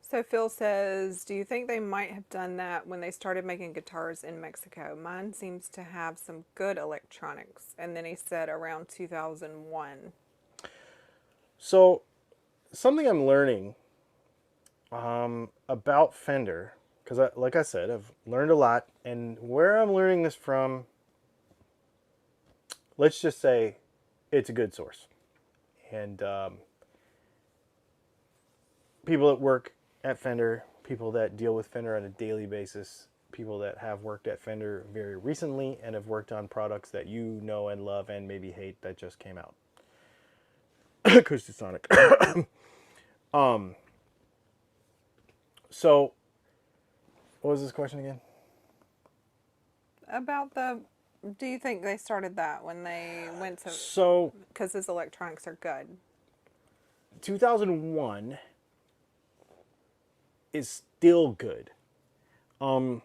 So Phil says, do you think they might have done that when they started making guitars in Mexico? Mine seems to have some good electronics. And then he said around 2001. So something I'm learning about Fender, because like I said, I've learned a lot, and where I'm learning this from, let's just say it's a good source. And people that work at Fender, people that deal with Fender on a daily basis, people that have worked at Fender very recently and have worked on products that you know and love and maybe hate that just came out. Acoustasonic. So, what was this question again? About do you think they started that when they went to, So, because his electronics are good? 2001 is still good. I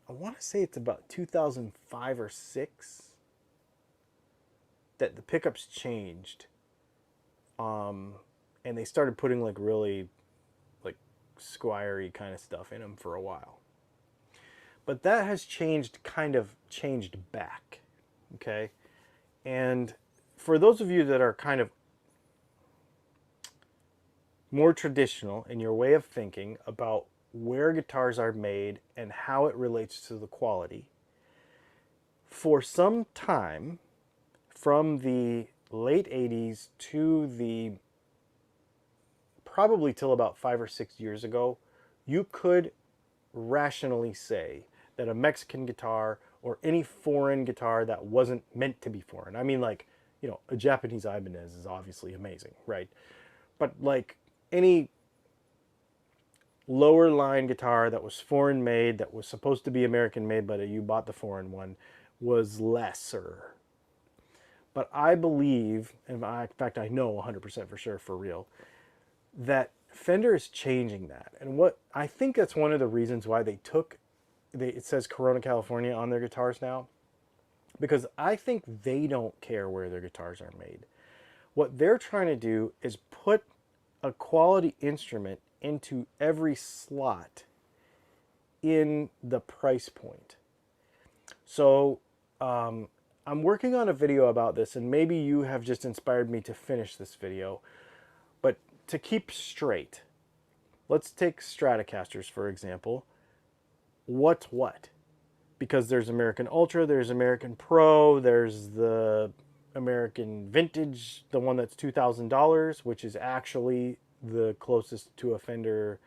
want to say it's about 2005 or 6 that the pickups changed. And they started putting like really like Squire-y kind of stuff in them for a while. But that has changed back. Okay? And for those of you that are kind of more traditional in your way of thinking about where guitars are made and how it relates to the quality, for some time, from the late 80s to the probably till about 5 or 6 years ago, you could rationally say that a Mexican guitar or any foreign guitar that wasn't meant to be foreign, I mean, like, you know, a Japanese Ibanez is obviously amazing, right? But like any lower line guitar that was foreign made, that was supposed to be American made, but you bought the foreign one, was lesser. But I believe, in fact I know 100% for sure, for real, that Fender is changing that. And what I think that's one of the reasons why it says Corona, California on their guitars now, because I think they don't care where their guitars are made. What they're trying to do is put a quality instrument into every slot in the price point. So I'm working on a video about this, and maybe you have just inspired me to finish this video. But to keep straight, let's take Stratocasters, for example. What's what? Because there's American Ultra, there's American Pro, there's the American Vintage, the one that's $2,000, which is actually the closest to a Fender.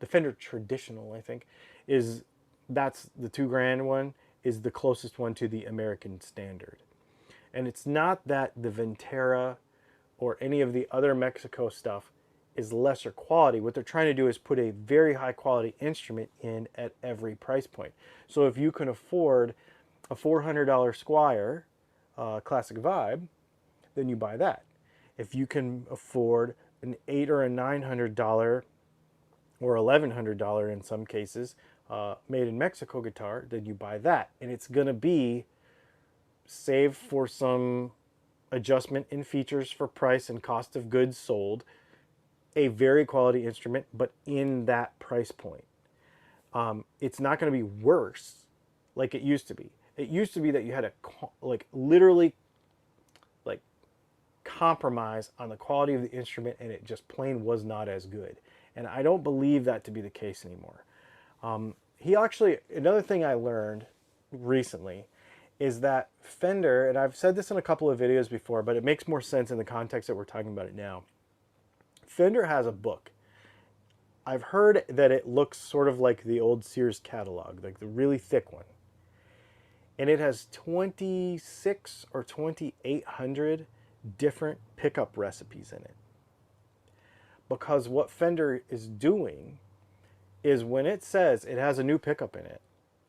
The Fender Traditional, I think, that's the $2,000 one, is the closest one to the American Standard. And it's not that the Ventera or any of the other Mexico stuff is lesser quality. What they're trying to do is put a very high quality instrument in at every price point. So if you can afford a $400 Squire Classic Vibe, then you buy that. If you can afford an $800 or a $900 or $1,100 in some cases made in Mexico guitar, then you buy that. And it's going to be, save for some adjustment in features for price and cost of goods sold, a very quality instrument, but in that price point. It's not going to be worse like it used to be. It used to be that you had to literally compromise on the quality of the instrument, and it just plain was not as good. And I don't believe that to be the case anymore. Another thing I learned recently is that Fender, and I've said this in a couple of videos before, but it makes more sense in the context that we're talking about it now. Fender has a book. I've heard that it looks sort of like the old Sears catalog, like the really thick one. And it has 26 or 2,800 different pickup recipes in it. Because what Fender is doing is when it says it has a new pickup in it,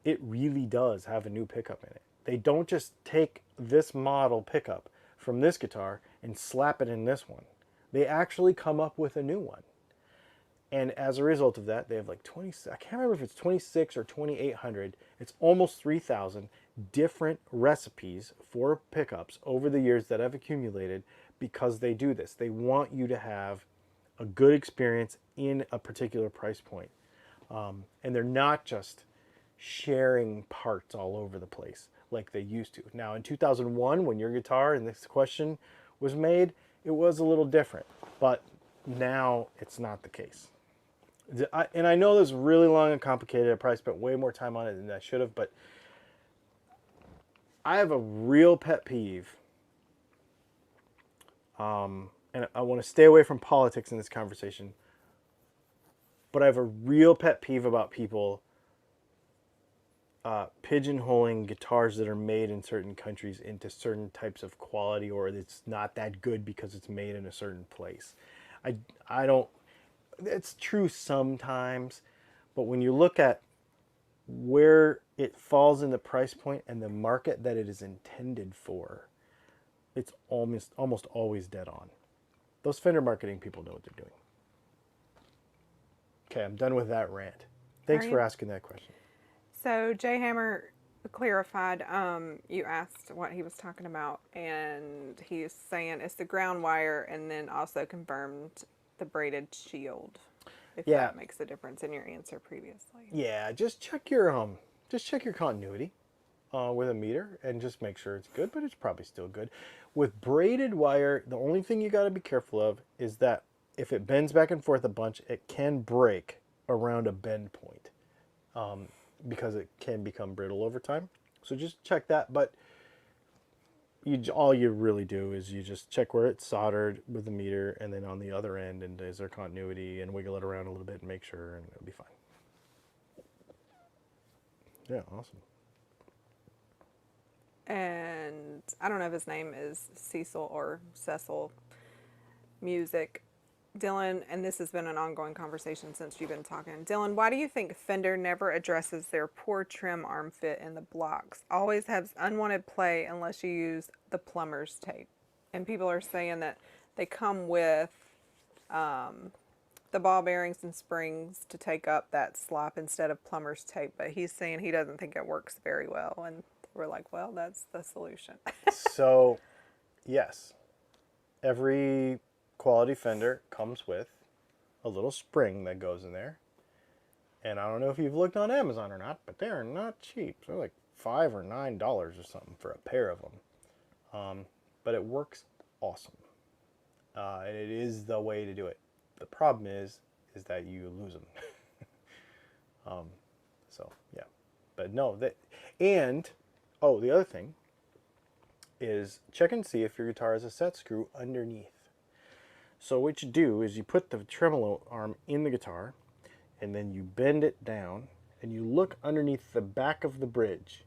it really does have a new pickup in it. They don't just take this model pickup from this guitar and slap it in this one. They actually come up with a new one. And as a result of that, they have like 20, I can't remember if it's 26 or 2,800. It's almost 3,000 different recipes for pickups over the years that have accumulated because they do this. They want you to have a good experience in a particular price point. And they're not just sharing parts all over the place like they used to. Now, in 2001, when your guitar and this question was made, it was a little different. But now it's not the case. And I know this is really long and complicated. I probably spent way more time on it than I should have, but I have a real pet peeve. And I want to stay away from politics in this conversation, but I have a real pet peeve about people pigeonholing guitars that are made in certain countries into certain types of quality, or it's not that good because it's made in a certain place. I don't, it's true sometimes, but when you look at where it falls in the price point and the market that it is intended for, it's almost always dead on. Those Fender marketing people know what they're doing. Okay, I'm done with that rant. Thanks for asking that question. So Jay Hammer clarified, you asked what he was talking about, and he's saying it's the ground wire, and then also confirmed the braided shield, if that makes a difference in your answer previously. Yeah, just check your continuity with a meter and just make sure it's good, but it's probably still good. With braided wire, the only thing you got to be careful of is that if it bends back and forth a bunch, it can break around a bend point because it can become brittle over time. So just check that. But all you really do is you just check where it's soldered with the meter, and then on the other end, and is there continuity, and wiggle it around a little bit and make sure, and it'll be fine. Yeah, awesome. And I don't know if his name is Cecil or Cecil Music. Dylan, and this has been an ongoing conversation since you've been talking. Dylan, why do you think Fender never addresses their poor trim arm fit in the blocks? Always has unwanted play unless you use the plumber's tape. And people are saying that they come with the ball bearings and springs to take up that slop instead of plumber's tape. But he's saying he doesn't think it works very well. And we're like, well, that's the solution. So, yes, every quality Fender comes with a little spring that goes in there. And I don't know if you've looked on Amazon or not, but they're not cheap. They're like $5 or $9 or something for a pair of them. But it works awesome. And it is the way to do it. The problem is that you lose them. So, yeah. But no, the other thing is check and see if your guitar has a set screw underneath. So what you do is you put the tremolo arm in the guitar, and then you bend it down, and you look underneath the back of the bridge.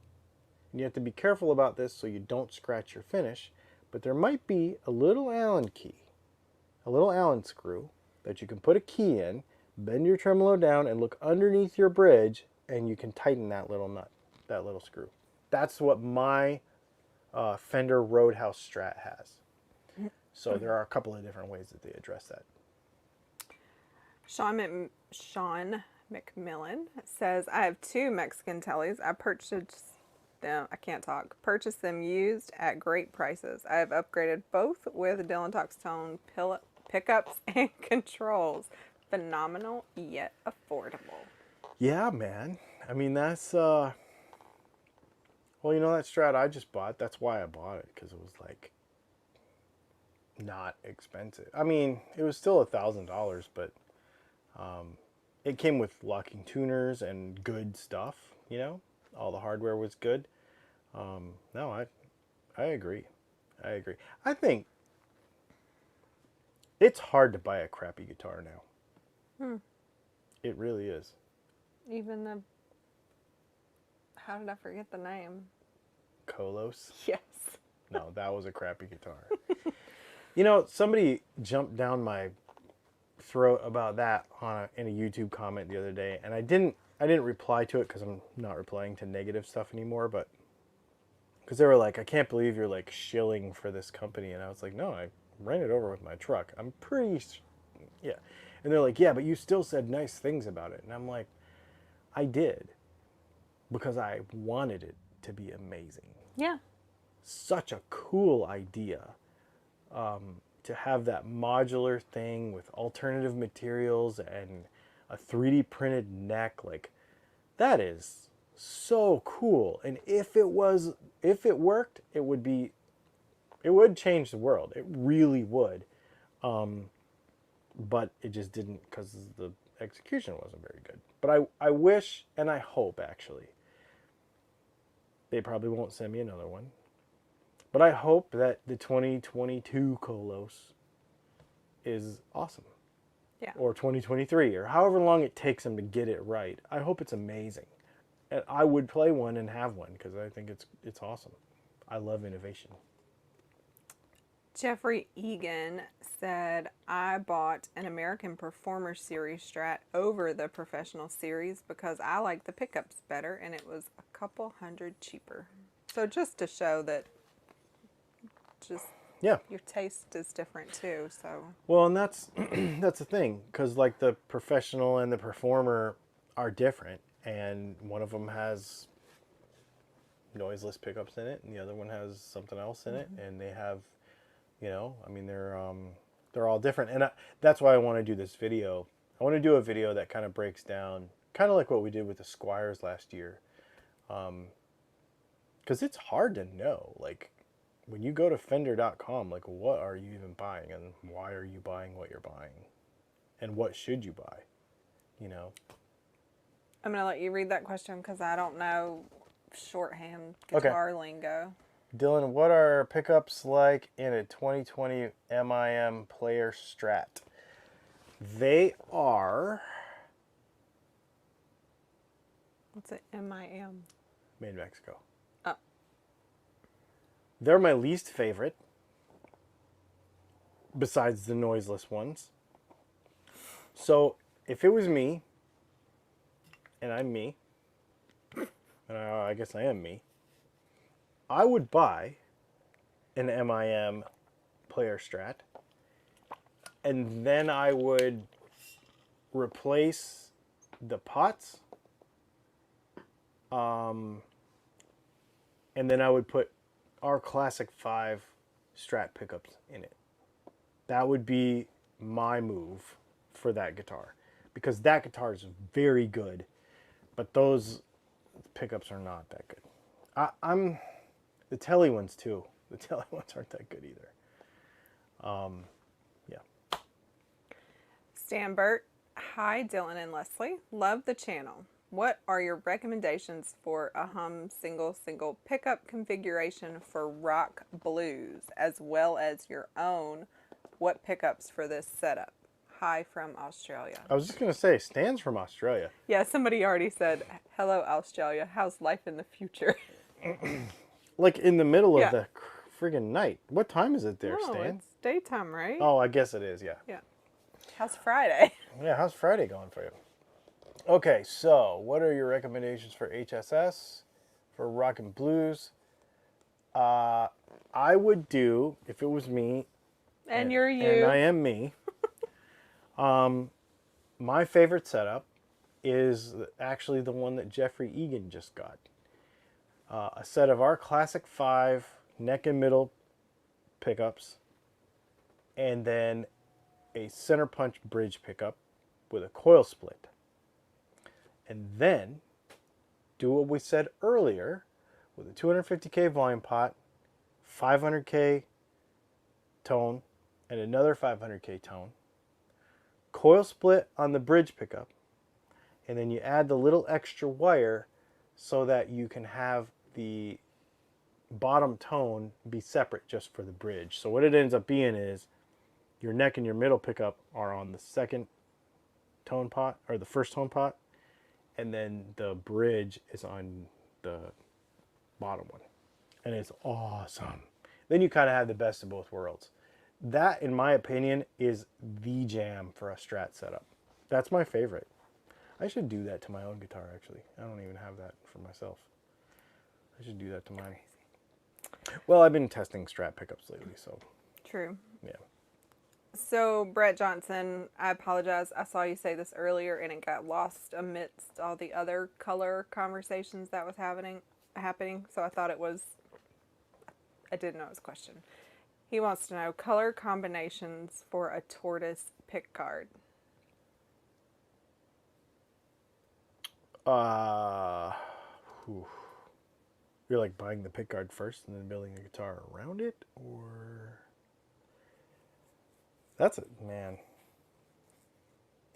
And you have to be careful about this so you don't scratch your finish, but there might be a little Allen key, a little Allen screw that you can put a key in, bend your tremolo down, and look underneath your bridge, and you can tighten that little nut, that little screw. That's what my Fender Roadhouse Strat has. So there are a couple of different ways that they address that. Sean McMillan says, I have two Mexican tellies. I purchased them used at great prices. I have upgraded both with Dylan Talks Tone pickups and controls. Phenomenal yet affordable. Yeah, man. I mean, that's well, you know that Strat I just bought, that's why I bought it, because it was like not expensive. I mean, it was still $1,000, but it came with locking tuners and good stuff, you know, all the hardware was good. No, I agree. I think It's hard to buy a crappy guitar now. Hmm. It really is. Even the, how did I forget the name? Kolos? Yes. No, that was a crappy guitar. You know, somebody jumped down my throat about that in a YouTube comment the other day, and I didn't reply to it because I'm not replying to negative stuff anymore, but because they were like, I can't believe you're like shilling for this company, and I was like, no, I ran it over with my truck. I'm pretty, yeah. And they're like, yeah, but you still said nice things about it, and I'm like, I did, because I wanted it to be amazing. Yeah. Such a cool idea. To have that modular thing with alternative materials and a 3D printed neck, like that is so cool. And if it worked, it would change the world. It really would. But it just didn't because the execution wasn't very good. But I wish and I hope actually they probably won't send me another one. But I hope that the 2022 Kolos is awesome. Yeah. Or 2023, or however long it takes them to get it right. I hope it's amazing. And I would play one and have one because I think it's awesome. I love innovation. Jeffrey Egan said, I bought an American Performer Series Strat over the Professional Series because I like the pickups better and it was a couple $100 cheaper. So just to show that Yeah. your taste is different too. So Well, and that's that's the thing because like the Professional and the Performer are different, and one of them has noiseless pickups in it, and the other one has something else in it, and they have, you know, I mean they're all different, and that's why I want to do this video. I want to do a video that kind of breaks down, kind of like what we did with the Squires last year, because it's hard to know, like when you go to fender.com, like what are you even buying, and why are you buying what you're buying, and what should you buy, you know? I'm going to let you read that question because I don't know shorthand guitar lingo. Dylan, what are pickups like in a 2020 MIM Player Strat? They are What's it? MIM. made in Mexico. Oh. They're my least favorite, besides the noiseless ones. So if it was me, and I'm me, and I guess I am me, I would buy an MIM Player Strat, and then I would replace the pots, and then I would put our Classic 5 Strat pickups in it. That would be my move for that guitar, because that guitar is very good, but those pickups are not that good. I'm the Telly ones too. The Telly ones aren't that good either. Yeah. Stanbert, hi Dylan and Leslie. Love the channel. What are your recommendations for a Hum single pickup configuration for rock blues, as well as your own? What pickups for this setup? Hi from Australia. I was just gonna say, Stan's from Australia. Yeah, somebody already said, hello Australia, how's life in the future? Like in the middle Yeah. of the friggin' night. What time is it there, No, Stan? it's daytime, right? Oh, I guess it is, yeah. Yeah. How's Friday? Yeah, how's Friday going for you? Okay, so what are your recommendations for HSS, for rock and blues? I would do, if it was me, And you're you. and I am me, my favorite setup is actually the one that Jeffrey Egan just got. A set of our Classic 5 neck and middle pickups, and then a center punch bridge pickup with a coil split. And then do what we said earlier with a 250K volume pot, 500K tone, and another 500K tone. Coil split on the bridge pickup, and then you add the little extra wire so that you can have the bottom tone be separate just for the bridge. So what it ends up being is Your neck and your middle pickup are on the second tone pot, or the first tone pot, and then the bridge is on the bottom one. And it's awesome. Then you kind of have the best of both worlds. That, in my opinion, is the jam for a Strat setup. That's my favorite. I should do that to my own guitar, actually. I don't even have that for myself. I should do that to mine. Well, I've been testing Strat pickups lately, so True. yeah. So, Brett Johnson, I apologize. I saw you say this earlier and it got lost amidst all the other color conversations that was happening. So I thought it was, I didn't know his question. He wants to know color combinations for a tortoise pick guard. Whew. You're like buying the pick guard first and then building a guitar around it, or that's it, man.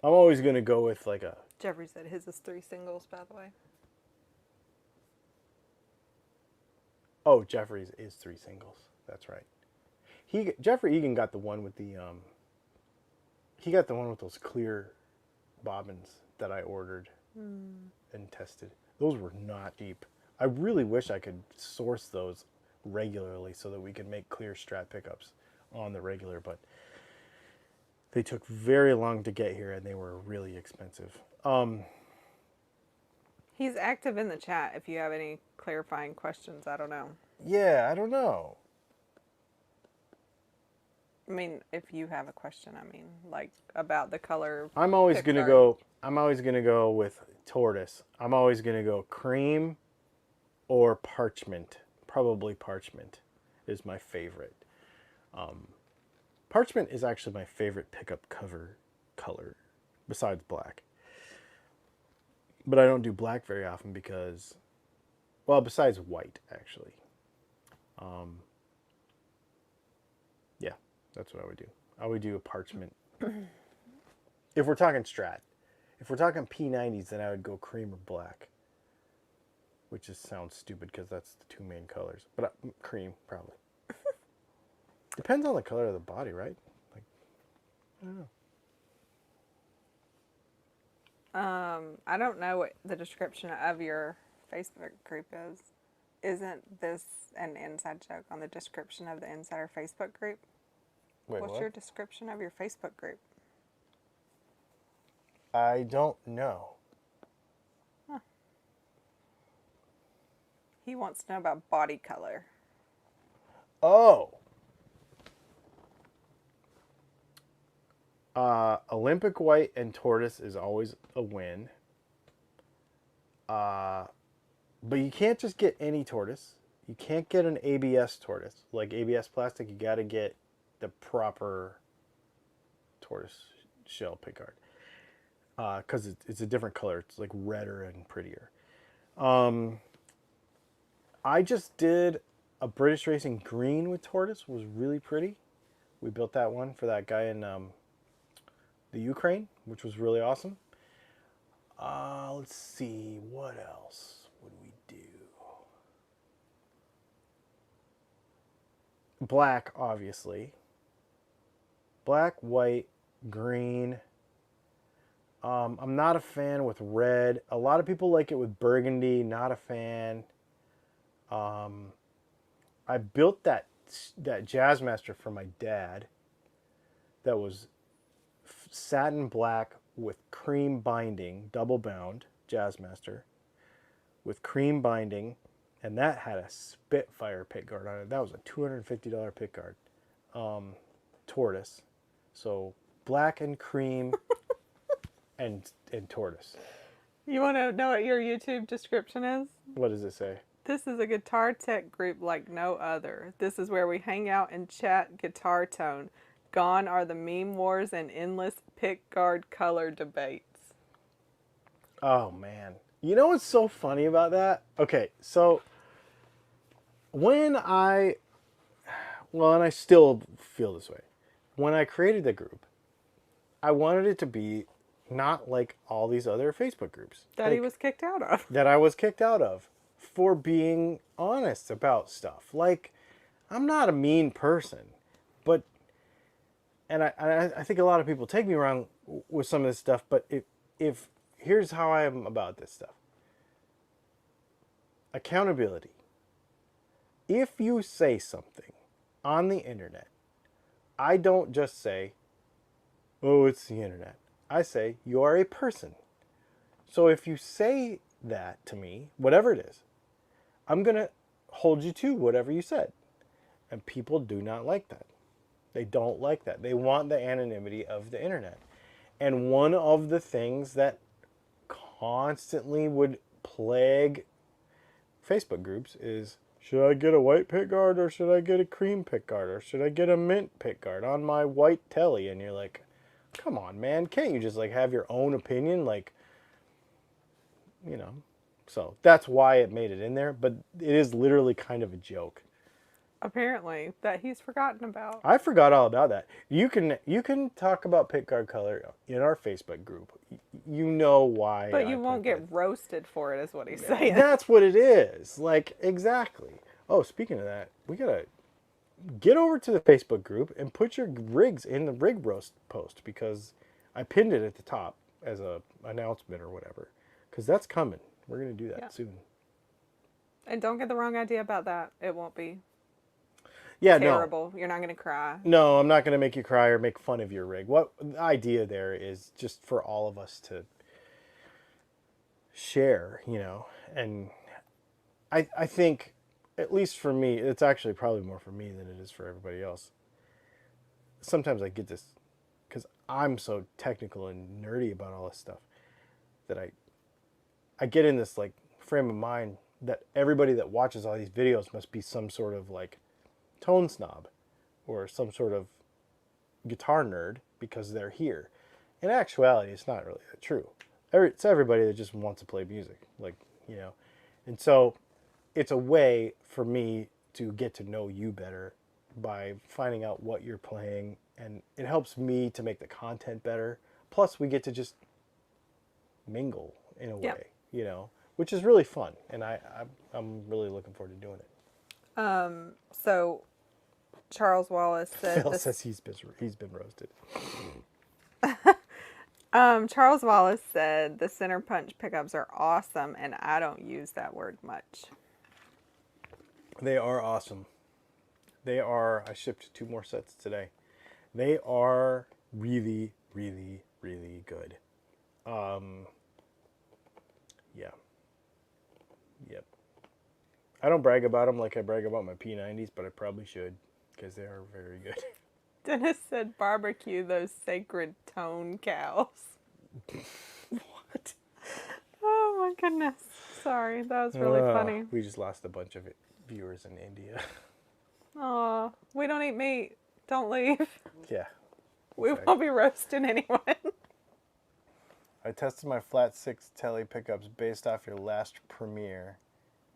I'm always gonna go with like a. Jeffrey said his is 3 singles, by the way. Oh, Jeffrey's is 3 singles. That's right. Jeffrey Egan got the one with the he got the one with those clear bobbins that I ordered and tested. Those were not cheap. I really wish I could source those regularly so that we could make clear Strat pickups on the regular, but they took very long to get here and they were really expensive. He's active in the chat if you have any clarifying questions. I don't know. Yeah, I don't know. I mean, if you have a question, I mean, like about the color. I'm always pick gonna guard. go with tortoise. I'm always gonna go cream or parchment. Probably parchment is my favorite. Parchment is actually my favorite pickup cover color besides black. But I don't do black very often because, well, besides white actually. Yeah, that's what I would do. I would do a parchment. If we're talking Strat. If we're talking P90s, then I would go cream or black. Which just sounds stupid because that's the 2 main colors. But cream, probably. Depends on the color of the body, right? Like, I don't know. I don't know what the description of your Facebook group is. Isn't this an inside joke on the description of the Insider Facebook group? Wait, What's what? your description of your Facebook group? I don't know. He wants to know about body color. Oh. Olympic white and tortoise is always a win. But you can't just get any tortoise. You can't get an ABS tortoise. Like ABS plastic, you got to get the proper tortoise shell pickguard. Because it's a different color. It's like redder and prettier. I just did a British Racing green with tortoise. It was really pretty. We built that one for that guy in the Ukraine, which was really awesome. Let's see, what else would we do? Black, obviously. Black, white, green. I'm not a fan with red. A lot of people like it with burgundy. Not a fan. I built that Jazzmaster for my dad. That was satin black with cream binding, double bound Jazzmaster with cream binding, and that had a Spitfire pickguard on it. That was a $250 pickguard. Tortoise. So black and cream and tortoise. You want to know what your YouTube description is? What does it say? This is a guitar tech group like no other. This is where we hang out and chat guitar tone. Gone are the meme wars and endless pick guard color debates. Oh, man. You know what's so funny about that? Okay, so when and I still feel this way. When I created the group, I wanted it to be not like all these other Facebook groups. That he was kicked out of. That I was kicked out of for being honest about stuff. Like, I'm not a mean person, but and I think a lot of people take me wrong with some of this stuff, but if here's how I am about this stuff. Accountability. If you say something on the internet, I don't just say, oh, it's the internet. I say, you are a person. So if you say that to me, whatever it is, I'm going to hold you to whatever you said. And people do not like that. They don't like that. They want the anonymity of the internet. And one of the things that constantly would plague Facebook groups is, should I get a white pickguard or should I get a cream pickguard or should I get a mint pickguard on my white telly? And you're like, come on, man, can't you just like have your own opinion? Like, you know, so that's why it made it in there, but it is literally kind of a joke. Apparently, that he's forgotten about. I forgot all about that. You can talk about pickguard color in our Facebook group. You know why. But you won't get roasted for it, is what he's saying. That's what it is. Like, exactly. Oh, speaking of that, we gotta get over to the Facebook group and put your rigs in the rig roast post, because I pinned it at the top as a announcement or whatever, because that's coming. We're gonna do that soon. And don't get the wrong idea about that. It won't be terrible. No. You're not gonna cry. No, I'm not gonna make you cry or make fun of your rig. What the idea there is just for all of us to share, you know. And I think, at least for me, it's actually probably more for me than it is for everybody else. Sometimes I get this, because I'm so technical and nerdy about all this stuff, that I get in this like frame of mind that everybody that watches all these videos must be some sort of like tone snob or some sort of guitar nerd because they're here. In actuality, it's not really true. It's everybody that just wants to play music, like, you know. And so it's a way for me to get to know you better by finding out what you're playing, and it helps me to make the content better. Plus, we get to just mingle in a way, you know, which is really fun, and I'm really looking forward to doing it. So Charles Wallace said Phil says he's been roasted. Charles Wallace said the center punch pickups are awesome, and I don't use that word much. They are awesome. They are. I shipped 2 more sets today. They are really, really, really good. Yeah. Yep. I don't brag about them like I brag about my P90s, but I probably should, because they are very good. Dennis said barbecue those sacred tone cows. What? Oh my goodness. Sorry, that was really funny. We just lost a bunch of viewers in India. Aw, we don't eat meat. Don't leave. Yeah. We won't be roasting anyone. I tested my flat 6 telly pickups based off your last premiere.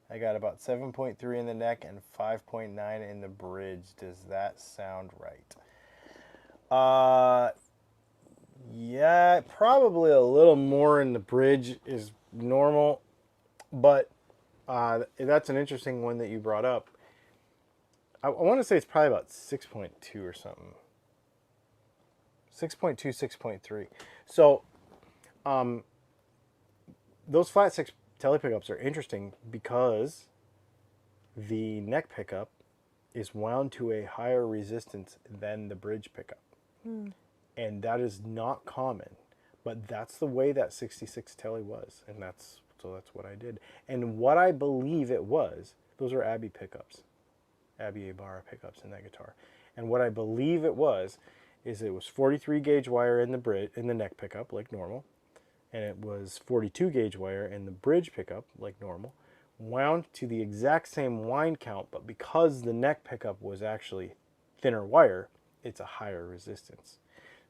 I got about 7.3 in the neck and 5.9 in the bridge. Does that sound right? Yeah, probably a little more in the bridge is normal, but that's an interesting one that you brought up. I want to say it's probably about 6.2 or something. 6.2, 6.3. So, those flat 6 telly pickups are interesting because the neck pickup is wound to a higher resistance than the bridge pickup. And that is not common, but that's the way that 66 telly was, and that's what I did. And what I believe it was, those are Abbey pickups, Abbey Ibarra pickups in that guitar. And what I believe it was is it was 43 gauge wire in the neck pickup like normal, and it was 42 gauge wire in the bridge pickup like normal, wound to the exact same wind count, but because the neck pickup was actually thinner wire, it's a higher resistance.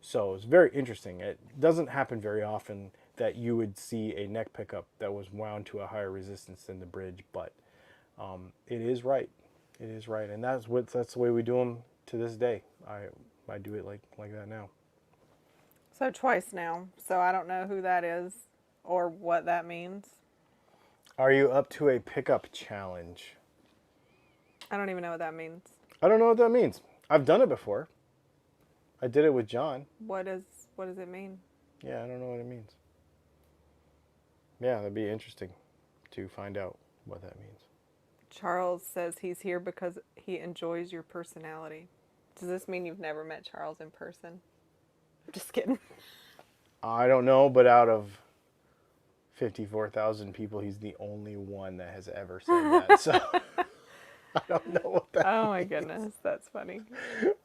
So it's very interesting. It doesn't happen very often that you would see a neck pickup that was wound to a higher resistance than the bridge, but it is right. It is right, and that's the way we do them to this day. I do it like that now. So twice now. So I don't know who that is or what that means. Are you up to a pickup challenge? I don't even know what that means. I don't know what that means. I've done it before. I did it with John. What does it mean? Yeah, I don't know what it means. Yeah, that'd be interesting to find out what that means. Charles says he's here because he enjoys your personality. Does this mean you've never met Charles in person? I'm just kidding. I don't know, but out of 54,000 people, he's the only one that has ever said that. So I don't know what that Oh my means. goodness, that's funny.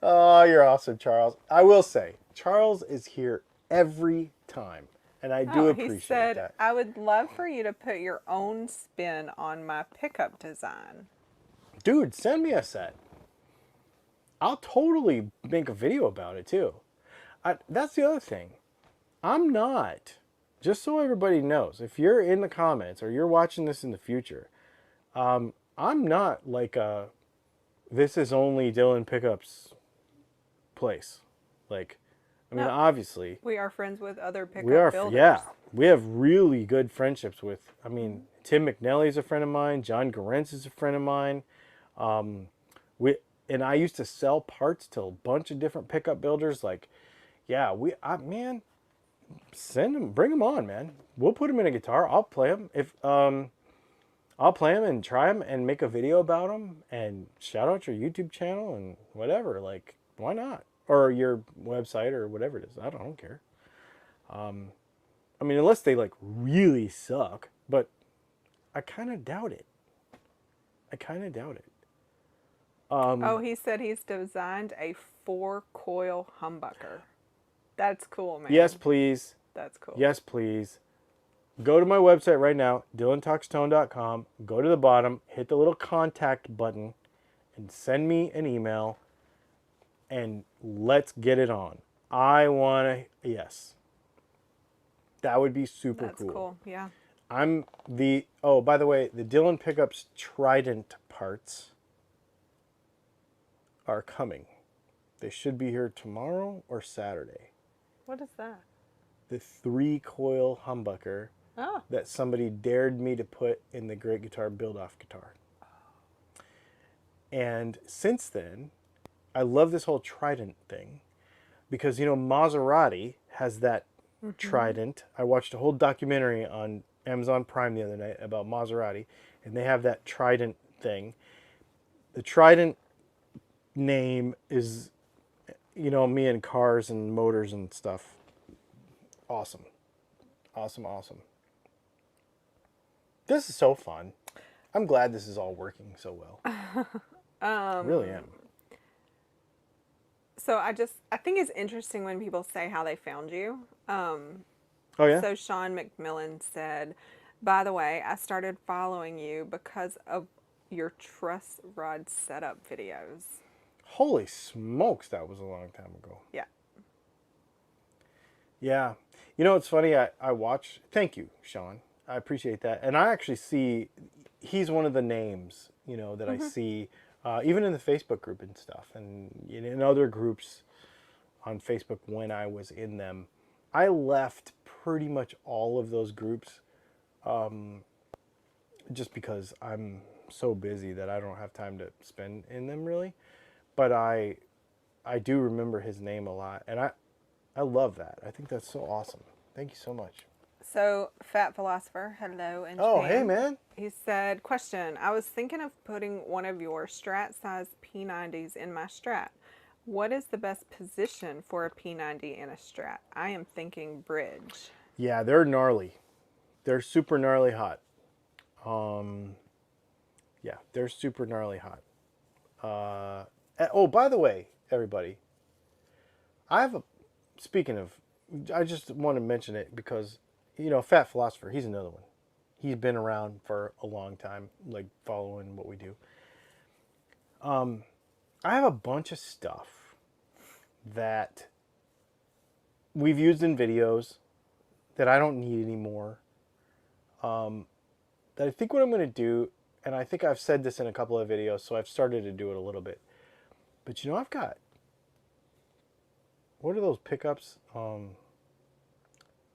Oh, you're awesome, Charles. I will say, Charles is here every time, and I do Oh, he appreciate said, that. I would love for you to put your own spin on my pickup design. Dude, send me a set. I'll totally make a video about it too. That's the other thing. I'm not, just so everybody knows, if you're in the comments or you're watching this in the future, I'm not like a, this is only Dylan Pickups place. Like, I mean, No, obviously, we are friends with other pickup we are, builders. yeah, we have really good friendships with, I mean, Tim McNally's a friend of mine, John Gorentz is a friend of mine. And I used to sell parts to a bunch of different pickup builders. Like, yeah, man, send them, bring them on, man. We'll put them in a guitar. I'll play them. I'll play them and try them and make a video about them and shout out your YouTube channel and whatever. Like, why not? Or your website or whatever it is. I don't care. I mean, unless they like really suck, but I kind of doubt it. Oh, he said he's designed a 4-coil humbucker. That's cool, man. Yes, please. That's cool. Yes, please. Go to my website right now, dylantalkstone.com. Go to the bottom, hit the little contact button, and send me an email, and let's get it on. I want to, yes. That would be super That's cool. cool, yeah. Oh, by the way, the Dylan Pickups Trident parts are coming. They should be here tomorrow or Saturday. What is that? The 3-coil humbucker Oh, that somebody dared me to put in the Great Guitar Build-Off guitar. And since then, I love this whole Trident thing because, you know, Maserati has that Trident. I watched a whole documentary on Amazon Prime the other night about Maserati, and they have that Trident thing. The Trident name is, you know, me and cars and motors and stuff. Awesome. Awesome, awesome. This is so fun. I'm glad this is all working so well. I really am. so I think it's interesting when people say how they found you. Oh, yeah? So Sean McMillan said, by the way, I started following you because of your truss rod setup videos. Holy smokes, that was a long time ago. Yeah. Yeah. You know, it's funny. I watch. Thank you, Sean. I appreciate that. And I actually see, he's one of the names, you know, that I see, even in the Facebook group and stuff, and in other groups on Facebook when I was in them. I left pretty much all of those groups just because I'm so busy that I don't have time to spend in them really. But I do remember his name a lot, and I love that. I think that's so awesome. Thank you so much. So Fat Philosopher, hello in Oh, Japan. hey, man. He said, question, I was thinking of putting one of your Strat size P90s in my Strat. What is the best position for a P90 in a Strat? I am thinking bridge. Yeah, they're gnarly. They're super gnarly hot. Yeah, they're super gnarly hot. Oh, by the way, everybody, speaking of, I just want to mention it because, you know, Fat Philosopher, he's another one. He's been around for a long time, like following what we do. I have a bunch of stuff that we've used in videos that I don't need anymore. That I think what I'm going to do, and I think I've said this in a couple of videos, so I've started to do it a little bit. But you know, I've got, what are those pickups?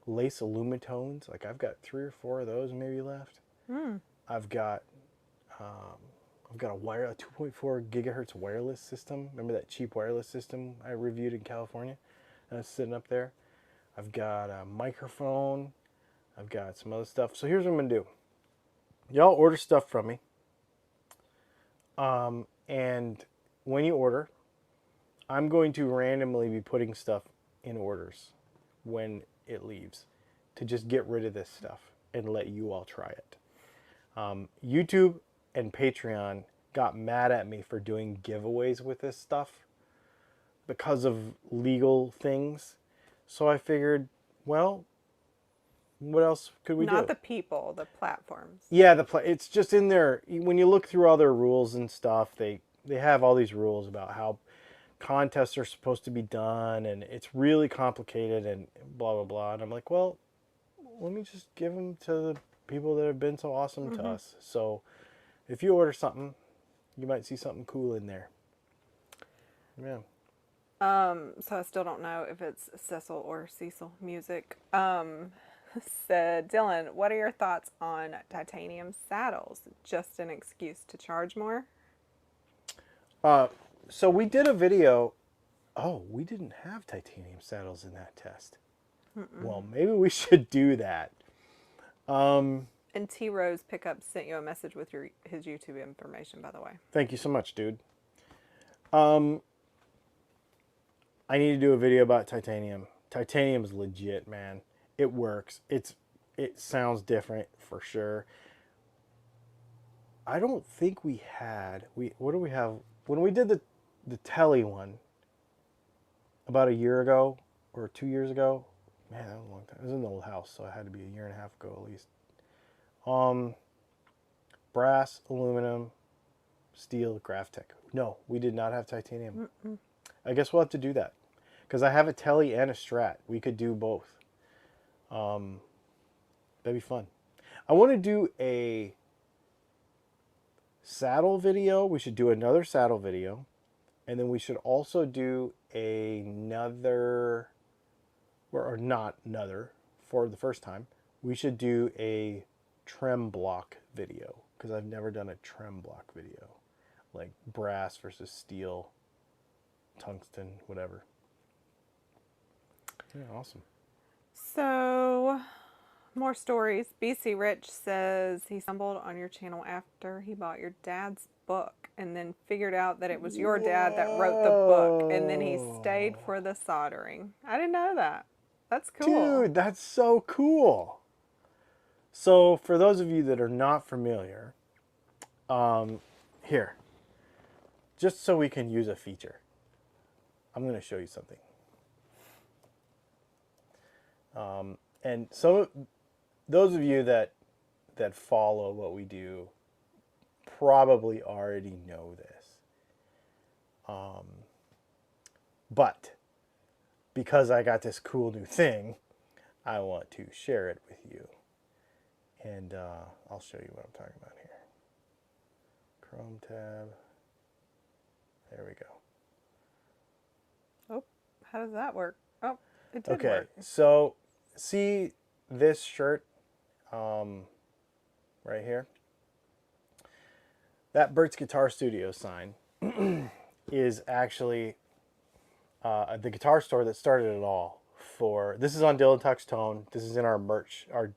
Lace Illumitones. Like I've got 3 or 4 of those maybe left. I've got I've got a 2.4 gigahertz wireless system. Remember that cheap wireless system I reviewed in California? That's sitting up there. I've got a microphone. I've got some other stuff. So here's what I'm going to do. Y'all order stuff from me. And when you order, I'm going to randomly be putting stuff in orders when it leaves to just get rid of this stuff and let you all try it. YouTube and Patreon got mad at me for doing giveaways with this stuff because of legal things. So I figured, well, what else could we do? Not the people, the platforms. Yeah, it's just in there. When you look through all their rules and stuff, they have all these rules about how contests are supposed to be done, and it's really complicated and blah, blah, blah. And I'm like, well, let me just give them to the people that have been so awesome to us. So if you order something, you might see something cool in there. Yeah. So I still don't know if it's Cecil or Cecil Music. Said, Dylan, what are your thoughts on titanium saddles? Just an excuse to charge more? So we did a video. Oh, we didn't have titanium saddles in that test. Well, maybe we should do that. And T Rose Pickup sent you a message with his YouTube information, by the way. Thank you so much, dude. I need to do a video about titanium. Titanium is legit, man. It works. It sounds different for sure. I don't think we had. What do we have? When we did the telly one about a year ago or 2 years ago, man, that was a long time. It was in the old house, so it had to be a year and a half ago at least. Brass, aluminum, steel, Graphtec. No, we did not have titanium. I guess we'll have to do that because I have a telly and a Strat. We could do both. That'd be fun. I want to do a saddle video. We should do another saddle video. And then we should also do another, or not another, for the first time. We should do a trem block video. Because I've never done a trem block video. Like brass versus steel, tungsten, whatever. Yeah, awesome. So, more stories. BC Rich says he stumbled on your channel after he bought your dad's book and then figured out that it was your dad that wrote the book, and then he stayed for the soldering. I didn't know that. That's cool. Dude, that's so cool. So, for those of you that are not familiar, here, just so we can use a feature, I'm going to show you something. And so those of you that follow what we do probably already know this. But because I got this cool new thing, I want to share it with you. And I'll show you what I'm talking about here. Chrome tab. There we go. Oh, how does that work? Oh, it did Okay, work. so see this shirt right here? That Bert's Guitar Studio sign is actually the guitar store that started it all. This is on Dylan Talks Tone. This is in our merch, our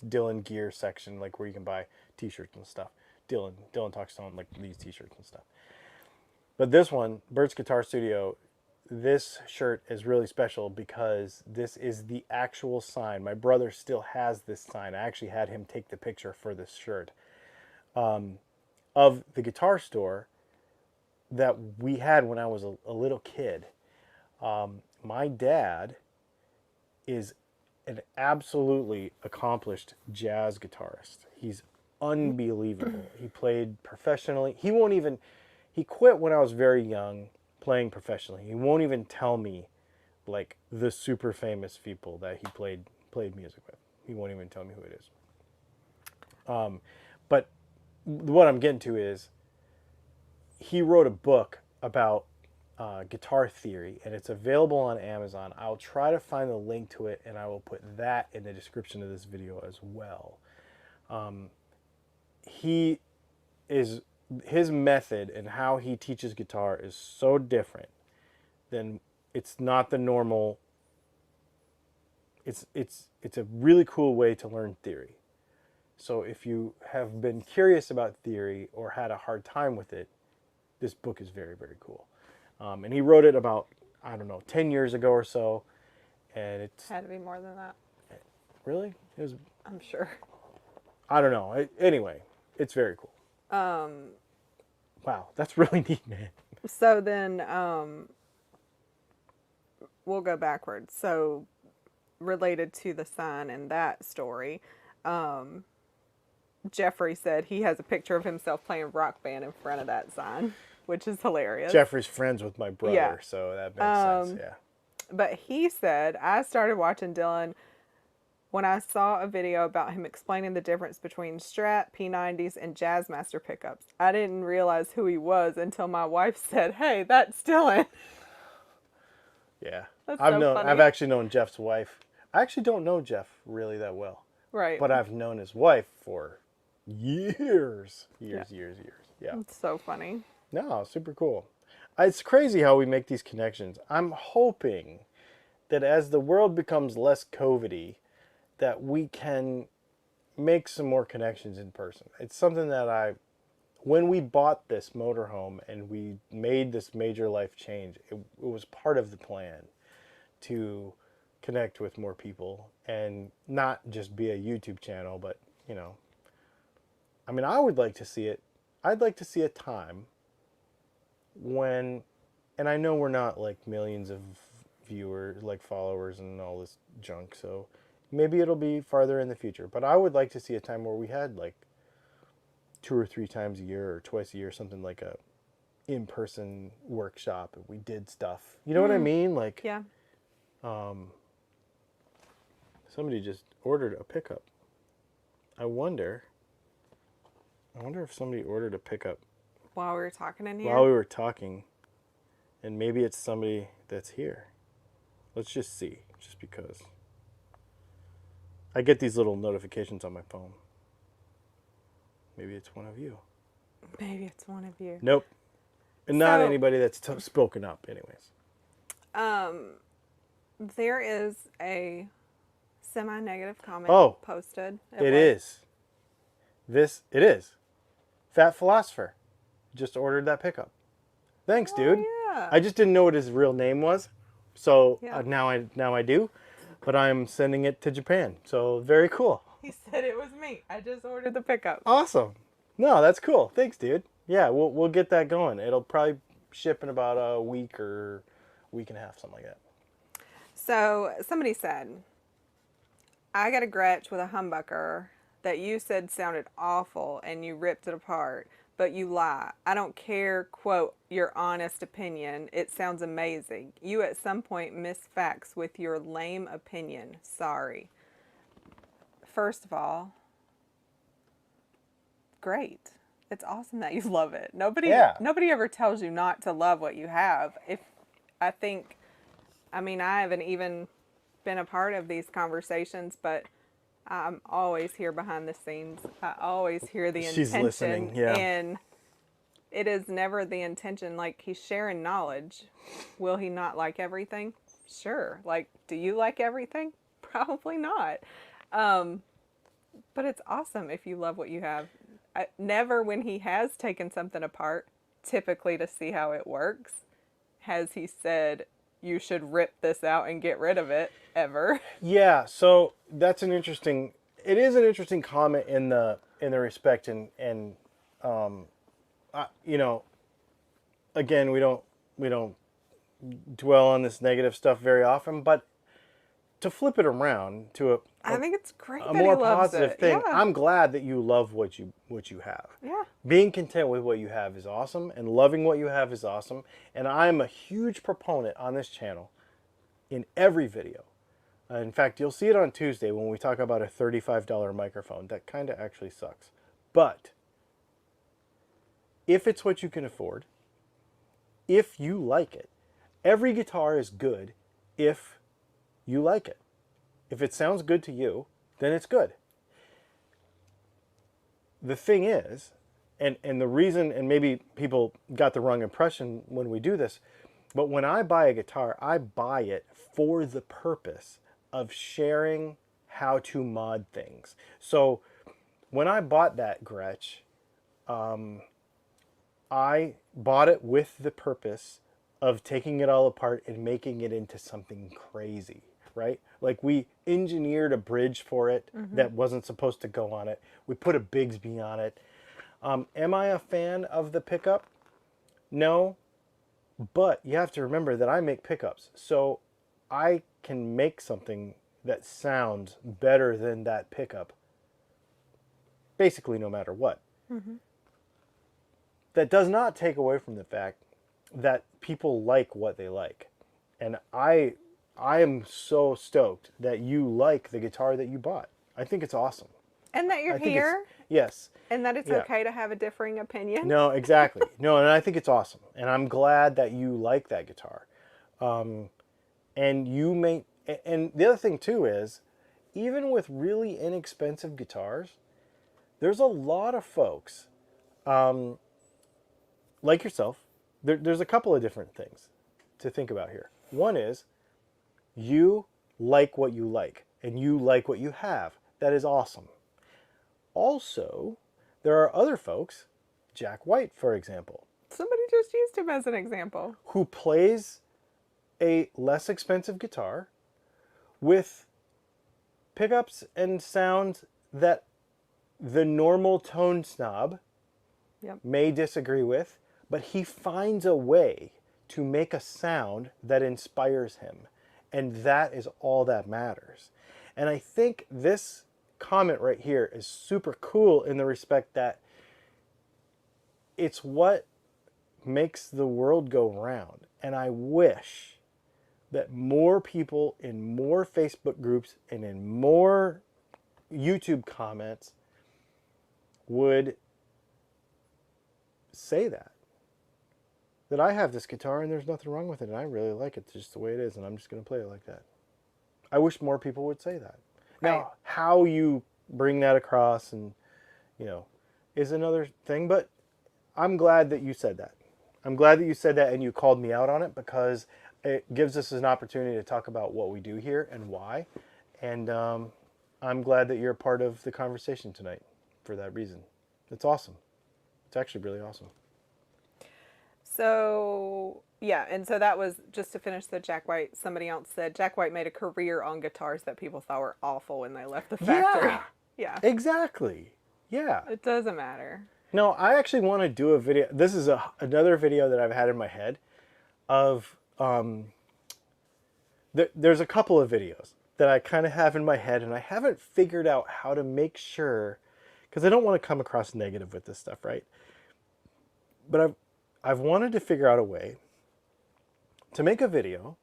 Dylan gear section, like where you can buy t-shirts and stuff. Dylan Talks Tone, like these t-shirts and stuff. But this one, Bert's Guitar Studio, this shirt is really special because this is the actual sign. My brother still has this sign. I actually had him take the picture for this shirt of the guitar store that we had when I was a little kid. My dad is an absolutely accomplished jazz guitarist. He's unbelievable. He played professionally. He quit when I was very young playing professionally. He won't even tell me like the super famous people that he played music with. He won't even tell me who it is. But what I'm getting to is he wrote a book about guitar theory, and it's available on Amazon. I'll try to find the link to it, and I will put that in the description of this video as well. He is his method and how he teaches guitar is so different than it's not the normal. It's a really cool way to learn theory. So if you have been curious about theory or had a hard time with it, this book is very, very cool. And he wrote it about, I don't know, 10 years ago or so. And it's Had to be more than that. really, it was, I'm sure. I don't know. Anyway, it's very cool. Wow, that's really neat, man. So then we'll go backwards. So related to the sign and that story, Jeffrey said he has a picture of himself playing Rock Band in front of that sign, which is hilarious. Jeffrey's friends with my brother, Yeah. so that makes sense, yeah. But he said, I started watching Dylan when I saw a video about him explaining the difference between Strat, P90s, and Jazzmaster pickups. I didn't realize who he was until my wife said, hey, that's Dylan. Yeah. That's I've so funny. I've actually known Jeff's wife. I actually don't know Jeff really that well. Right. But I've known his wife for years. Yeah. It's so funny. No, super cool. It's crazy how we make these connections. I'm hoping that as the world becomes less COVID-y, that we can make some more connections in person. It's something that when we bought this motorhome and we made this major life change, it was part of the plan to connect with more people and not just be a YouTube channel, but, I mean, I would like to see it. I'd like to see a time when, and I know we're not like millions of viewers, like followers and all this junk, so maybe it'll be farther in the future, but I would like to see a time where we had like 2 or 3 times a year or twice a year, something like a in-person workshop, and we did stuff. You know what I mean? Like, Yeah. somebody just ordered a pickup. I wonder if somebody ordered a pickup While we were talking in here. while we were talking, and maybe it's somebody that's here. Let's just see, just because. I get these little notifications on my phone. Maybe it's one of you. Maybe it's one of you. Nope. And not So- anybody that's spoken up, anyways. There is a semi-negative comment posted. It is. It is. Fat Philosopher just ordered that pickup. Thanks, dude. Yeah. I just didn't know what his real name was, so Yeah. now I do. But I'm sending it to Japan, so very cool. He said it was me. I just ordered the pickup. Awesome. No, that's cool. Thanks, dude. Yeah, we'll get that going. It'll probably ship in about a week or week and a half, something like that. So somebody said, I got a Gretsch with a humbucker that you said sounded awful and you ripped it apart, but you lie. I don't care, quote, your honest opinion. It sounds amazing. You at some point miss facts with your lame opinion. Sorry. First of all, great. It's awesome that you love it. Nobody ever tells you not to love what you have. I haven't even been a part of these conversations, but I'm always here behind the scenes. I always hear the intention. She's listening, yeah. And it is never the intention. Like, he's sharing knowledge. Will he not like everything? Sure. Like, do you like everything? Probably not. But it's awesome if you love what you have. Never, when he has taken something apart, typically to see how it works, has he said, you should rip this out and get rid of it, ever. Yeah, so that's it is an interesting comment in the respect, and again, we don't dwell on this negative stuff very often, but to flip it around to I think it's great a that more he loves positive it. thing. Yeah. I'm glad that you love what you have. Yeah. Being content with what you have is awesome, and loving what you have is awesome. And I'm a huge proponent on this channel in every video. In fact, you'll see it on Tuesday when we talk about a $35 microphone. That kind of actually sucks. But if it's what you can afford, if you like it, every guitar is good if you like it. If it sounds good to you, then it's good. The thing is and the reason, and maybe people got the wrong impression when we do this, but when I buy a guitar, I buy it for the purpose of sharing how to mod things. So when I bought that Gretsch, I bought it with the purpose of taking it all apart and making it into something crazy, right? Like we engineered a bridge for it that wasn't supposed to go on it. We put a Bigsby on it. Am I a fan of the pickup? No, but you have to remember that I make pickups. So I can make something that sounds better than that pickup, basically no matter what. That does not take away from the fact that people like what they like. And I am so stoked that you like the guitar that you bought. I think it's awesome. And that you're I think here, yes. and that it's Yeah. okay to have a differing opinion. No, exactly. No, and I think it's awesome. And I'm glad that you like that guitar. And you may, and the other thing too is, even with really inexpensive guitars, there's a lot of folks like yourself. There's a couple of different things to think about here. One is you like what you like and you like what you have. That is awesome. Also, there are other folks, Jack White, for example, Somebody just used him as an example. who plays a less expensive guitar with pickups and sounds that the normal tone snob Yep. may disagree with, but he finds a way to make a sound that inspires him. And that is all that matters. And I think this comment right here is super cool in the respect that it's what makes the world go round. And I wish that more people in more Facebook groups and in more YouTube comments would say that I have this guitar and there's nothing wrong with it and I really like it. It's just the way it is and I'm just going to play it like that. I wish more people would say that. Right. Now, how you bring that across and, is another thing, but I'm glad that you said that. I'm glad that you said that and you called me out on it because it gives us an opportunity to talk about what we do here and why. And I'm glad that you're a part of the conversation tonight for that reason. It's awesome. It's actually really awesome. So, yeah, and so that was just to finish the Jack White. Somebody else said Jack White made a career on guitars that people thought were awful when they left the factory. Yeah, Yeah. exactly. Yeah. It doesn't matter. No, I actually want to do a video. This is another video that I've had in my head of, there's a couple of videos that I kind of have in my head and I haven't figured out how to make sure, because I don't want to come across negative with this stuff, right? But I've wanted to figure out a way to make a video,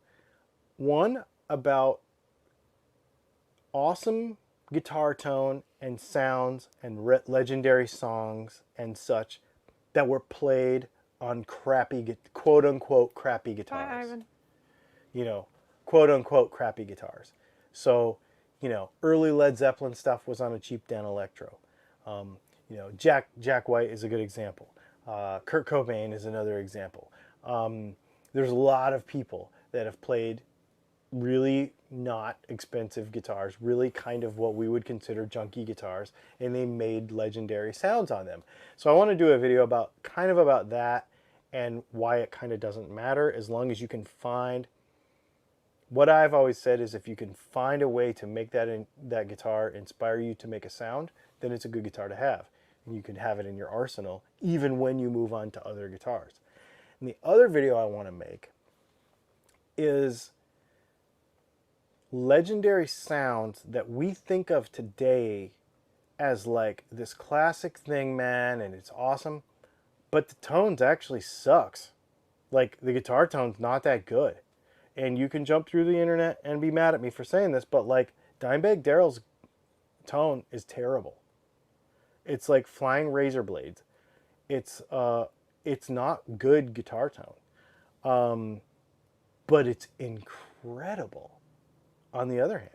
one about awesome guitar tone and sounds and legendary songs and such that were played on crappy, quote unquote, crappy guitars. Bye, Ivan. Quote unquote, crappy guitars. So, early Led Zeppelin stuff was on a cheap Dan Electro. Jack White is a good example. Kurt Cobain is another example. There's a lot of people that have played really not expensive guitars, really kind of what we would consider junky guitars, and they made legendary sounds on them. So I want to do a video about that and why it kind of doesn't matter as long as you can find. What I've always said is if you can find a way to make that guitar inspire you to make a sound, then it's a good guitar to have. And you can have it in your arsenal even when you move on to other guitars. And the other video I want to make is legendary sounds that we think of today as like this classic thing, man, and it's awesome, but the tones actually sucks. Like the guitar tone's not that good. And you can jump through the internet and be mad at me for saying this, but like Dimebag Darrell's tone is terrible. It's like flying razor blades. It's not good guitar tone. But it's incredible on the other hand.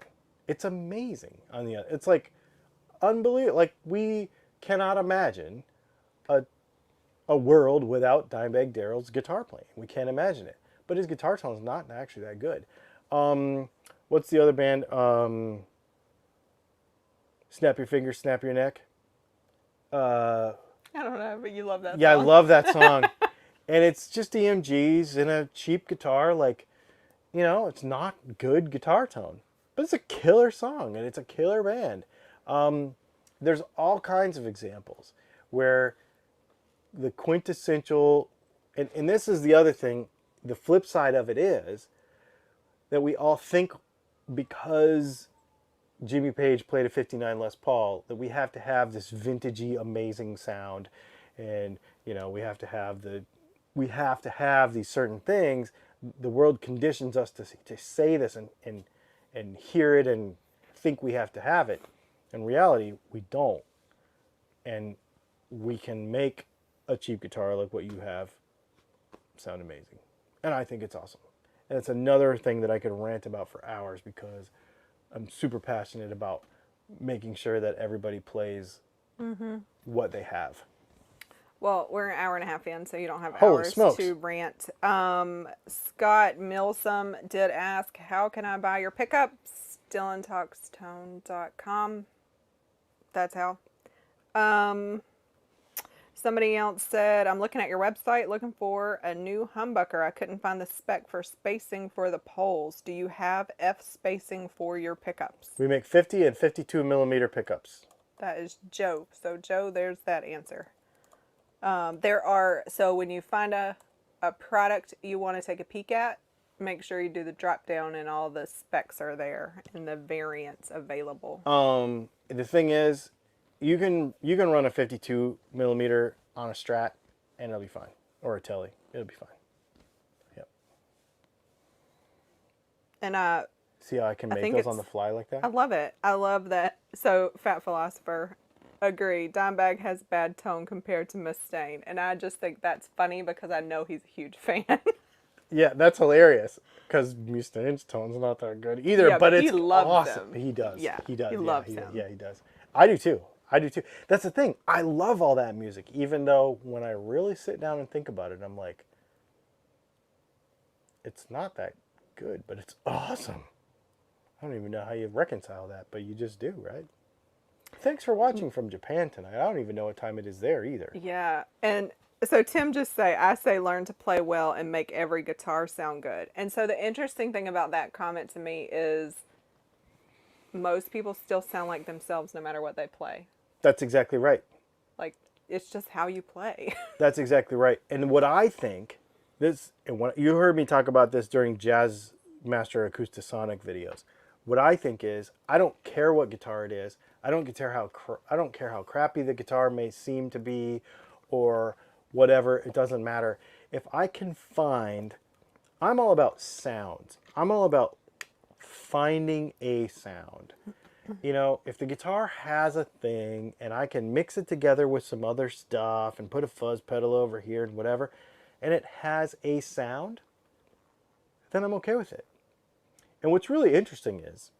It's amazing on the other. It's like unbelievable. Like we cannot imagine a a world without Dimebag Darrell's guitar playing. We can't imagine it. But his guitar tone is not actually that good. What's the other band? Snap Your Fingers, Snap Your Neck. I don't know, but you love that Yeah, I song. love that song. And it's just EMGs and a cheap guitar. Like, you know, it's not good guitar tone. But it's a killer song and it's a killer band. There's all kinds of examples where the quintessential, and this is the other thing, the flip side of it is that we all think because Jimmy Page played a 59 Les Paul that we have to have this vintagey amazing sound, and you know we have to have these certain things. The world conditions us to say this and hear it and think we have to have it. In reality, we don't, and we can make a cheap guitar like what you have sound amazing, and I think it's awesome. And it's another thing that I could rant about for hours because I'm super passionate about making sure that everybody plays what they have. Well, we're an hour and a half in, so you don't have Holy hours smokes. to rant. Scott Milsom did ask, how can I buy your pickups? DylanTalksTone.com. That's how. Somebody else said, I'm looking at your website looking for a new humbucker. I couldn't find the spec for spacing for the poles. Do you have F spacing for your pickups? We make 50 and 52 millimeter pickups. That is Joe. So, Joe, there's that answer. So when you find a product you want to take a peek at, make sure you do the drop down and all the specs are there and the variants available. The thing is, you can run a 52 millimeter on a Strat and it'll be fine, or a Telly, it'll be fine. Yep. And see how I can make those on the fly like that? I love it. I love that. So Fat Philosopher, agree. Dimebag has bad tone compared to Mustaine, and I just think that's funny because I know he's a huge fan. Yeah, that's hilarious because Mustaine's tone's not that good either, Yeah, but he it's loves awesome. him. He does. Yeah, he does. he loves him. Yeah, he does. I do too. That's the thing. I love all that music, even though when I really sit down and think about it, I'm like, it's not that good, but it's awesome. I don't even know how you reconcile that, but you just do, right? Thanks for watching from Japan tonight. I don't even know what time it is there either. Yeah, and so Tim I say learn to play well and make every guitar sound good. And so the interesting thing about that comment to me is most people still sound like themselves no matter what they play. That's exactly right. Like, it's just how you play. That's exactly right. And what I think, you heard me talk about this during Jazz Master Acoustasonic videos. What I think is, I don't care what guitar it is. I don't care how crappy the guitar may seem to be, or whatever. It doesn't matter. If I can find, I'm all about sounds. I'm all about finding a sound. You know, if the guitar has a thing and I can mix it together with some other stuff and put a fuzz pedal over here and whatever, and it has a sound, then I'm okay with it. And what's really interesting is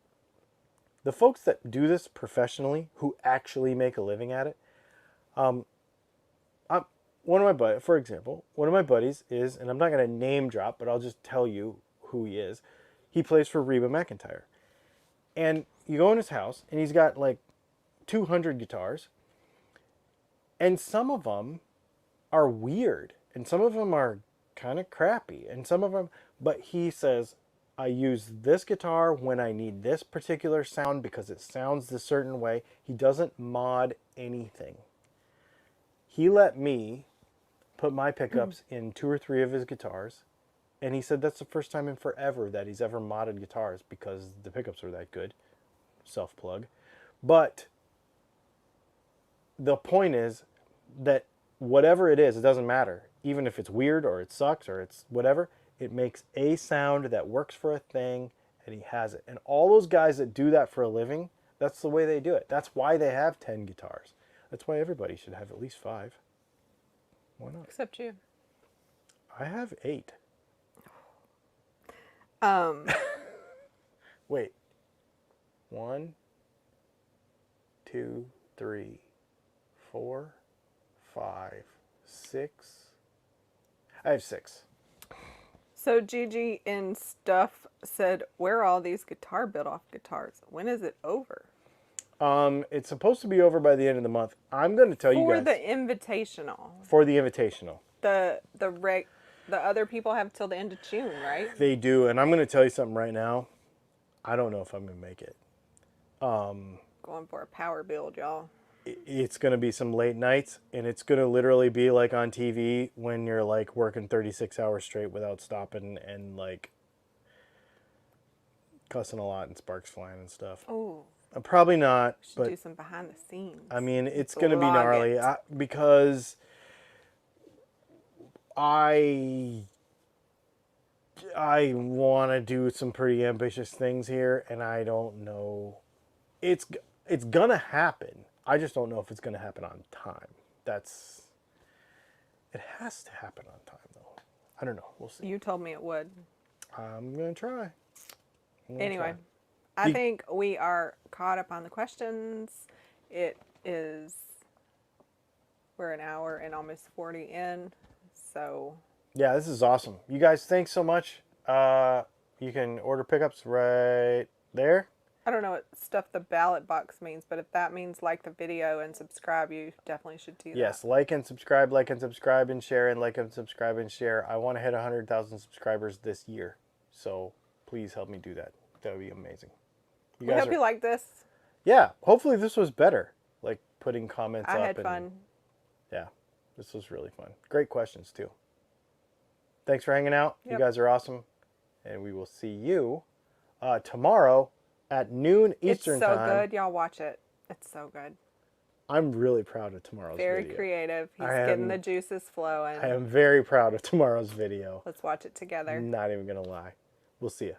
the folks that do this professionally, who actually make a living at it, for example, one of my buddies is, and I'm not going to name drop, but I'll just tell you who he is. He plays for Reba McEntire. And you go in his house, and he's got like 200 guitars, and some of them are weird, and some of them are kind of crappy, and some of them, but he says, I use this guitar when I need this particular sound because it sounds this certain way. He doesn't mod anything. He let me put my pickups in 2 or 3 of his guitars, and he said that's the first time in forever that he's ever modded guitars because the pickups are that good. Self-plug. But the point is that whatever it is, it doesn't matter. Even if it's weird or it sucks or it's whatever, it makes a sound that works for a thing, and he has it. And all those guys that do that for a living, that's the way they do it. That's why they have 10 guitars. That's why everybody should have at least 5. Why not? Except you. I have 8. Wait. 1, 2, 3, 4, 5, 6. I have 6. So Gigi in stuff said, "Where are all these guitar built-off guitars? When is it over?" It's supposed to be over by the end of the month. I'm going to tell you For guys. the invitational. For the invitational. The other people have till the end of June, right? They do, and I'm going to tell you something right now. I don't know if I'm going to make it. Going for a power build, y'all. It's going to be some late nights, and it's going to literally be like on TV when you're like working 36 hours straight without stopping and like cussing a lot and sparks flying and stuff. Oh, Probably not, should but do some behind the scenes. I mean, it's going to be Vlog gnarly it. because I want to do some pretty ambitious things here, and I don't know. It's going to happen. I just don't know if it's going to happen on time. It has to happen on time, though. I don't know. We'll see. You told me it would. I'm going to try. Anyway, I think we are caught up on the questions. We're an hour and almost 40 in, so. Yeah, this is awesome. You guys, thanks so much. You can order pickups right there. I don't know what stuff the ballot box means, but if that means like the video and subscribe, you definitely should do that. Yes, like and subscribe and share, and like and subscribe and share. I want to hit 100,000 subscribers this year, so please help me do that. That would be amazing. We hope you like this. Yeah, hopefully this was better. Like putting comments up. I had fun. Yeah, this was really fun. Great questions too. Thanks for hanging out. Yep. You guys are awesome, and we will see you tomorrow at noon Eastern time. It's so good. Y'all watch it. It's so good. I'm really proud of tomorrow's Very video. creative. He's getting the juices flowing. I am very proud of tomorrow's video. Let's watch it together. Not even going to lie. We'll see you.